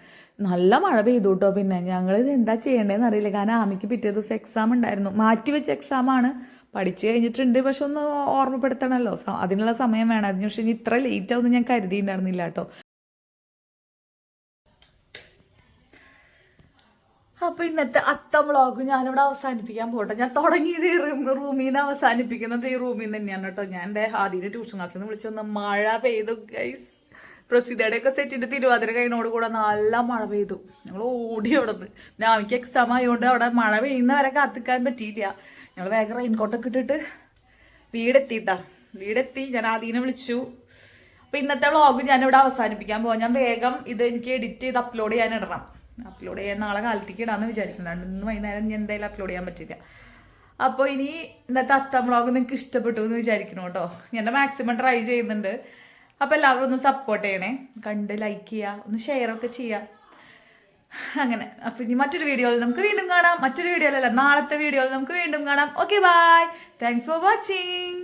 നല്ല മഴ പെയ്തു കേട്ടോ. പിന്നെ ഞങ്ങൾ എന്താ ചെയ്യേണ്ടതെന്ന് അറിയില്ല. കാരണം ആമിക്ക് പിറ്റേ ദിവസം എക്സാം ഉണ്ടായിരുന്നു. മാറ്റിവെച്ച എക്സാമാണ്. പഠിച്ചു കഴിഞ്ഞിട്ടുണ്ട്, പക്ഷെ ഒന്ന് ഓർമ്മപ്പെടുത്തണമല്ലോ. അതിനുള്ള സമയം വേണമായിരുന്നു. പക്ഷെ ഇനി ഇത്ര ലേറ്റ് ആവുമെന്ന് ഞാൻ കരുതിയിട്ടുണ്ടായിരുന്നില്ല കേട്ടോ. അപ്പോൾ ഇന്നത്തെ അത്തം വ്ളോഗ് ഞാനിവിടെ അവസാനിപ്പിക്കാൻ പോട്ടെ. ഞാൻ തുടങ്ങിയത് ഈ റൂമിൽ നിന്ന് അവസാനിപ്പിക്കുന്നത് ഈ റൂമിൽ നിന്ന് തന്നെയാണ് കേട്ടോ. ഞാൻ എൻ്റെ ആദ്യത്തെ ട്യൂഷൻ ക്ലാസ്സിൽ നിന്ന് വിളിച്ചു വന്ന മഴ പെയ്തു ഗൈസ്. പ്രസിദ്ധയുടെയൊക്കെ സെറ്റിൻ്റെ തിരുവാതിര കഴിഞ്ഞോട് കൂടെ നല്ല മഴ പെയ്തു. ഞങ്ങൾ ഓടി അവിടെ നിന്ന്. ഞാമിക്ക് എക്സാം ആയതുകൊണ്ട് അവിടെ മഴ പെയ്യുന്നവരെ കാത്തിക്കാൻ പറ്റിയില്ല. ഞങ്ങൾ വേഗം റെയിൻകോട്ടൊക്കെ ഇട്ടിട്ട് വീടെത്തി. ഞാൻ ആദ്യം വിളിച്ചു. അപ്പോൾ ഇന്നത്തെ വ്ളോഗ് ഞാനിവിടെ അവസാനിപ്പിക്കാൻ പോകാം. ഞാൻ വേഗം ഇത് എനിക്ക് എഡിറ്റ് ചെയ്ത് അപ്ലോഡ് ചെയ്യാൻ നാളെ കാലത്തേക്ക് ഇടാമെന്ന് വിചാരിക്കുന്നുണ്ട്. ഇന്ന് വൈകുന്നേരം ഞാൻ എന്തായാലും അപ്ലോഡ് ചെയ്യാൻ പറ്റില്ല. അപ്പോൾ ഇനി ഇന്നത്തെ അത്തം വ്ളോഗ് നിങ്ങൾക്ക് ഇഷ്ടപ്പെട്ടു എന്ന് വിചാരിക്കണം കേട്ടോ. ഞാൻ മാക്സിമം ട്രൈ ചെയ്യുന്നുണ്ട്. അപ്പോൾ എല്ലാവരും ഒന്ന് സപ്പോർട്ട് ചെയ്യണേ. കണ്ട് ലൈക്ക് ചെയ്യുക, ഒന്ന് ഷെയറൊക്കെ ചെയ്യുക. അങ്ങനെ അപ്പോൾ ഇനി മറ്റൊരു വീഡിയോയിൽ നമുക്ക് വീണ്ടും കാണാം. നാളത്തെ വീഡിയോയിൽ നമുക്ക് വീണ്ടും കാണാം. Okay, bye. Thanks for watching.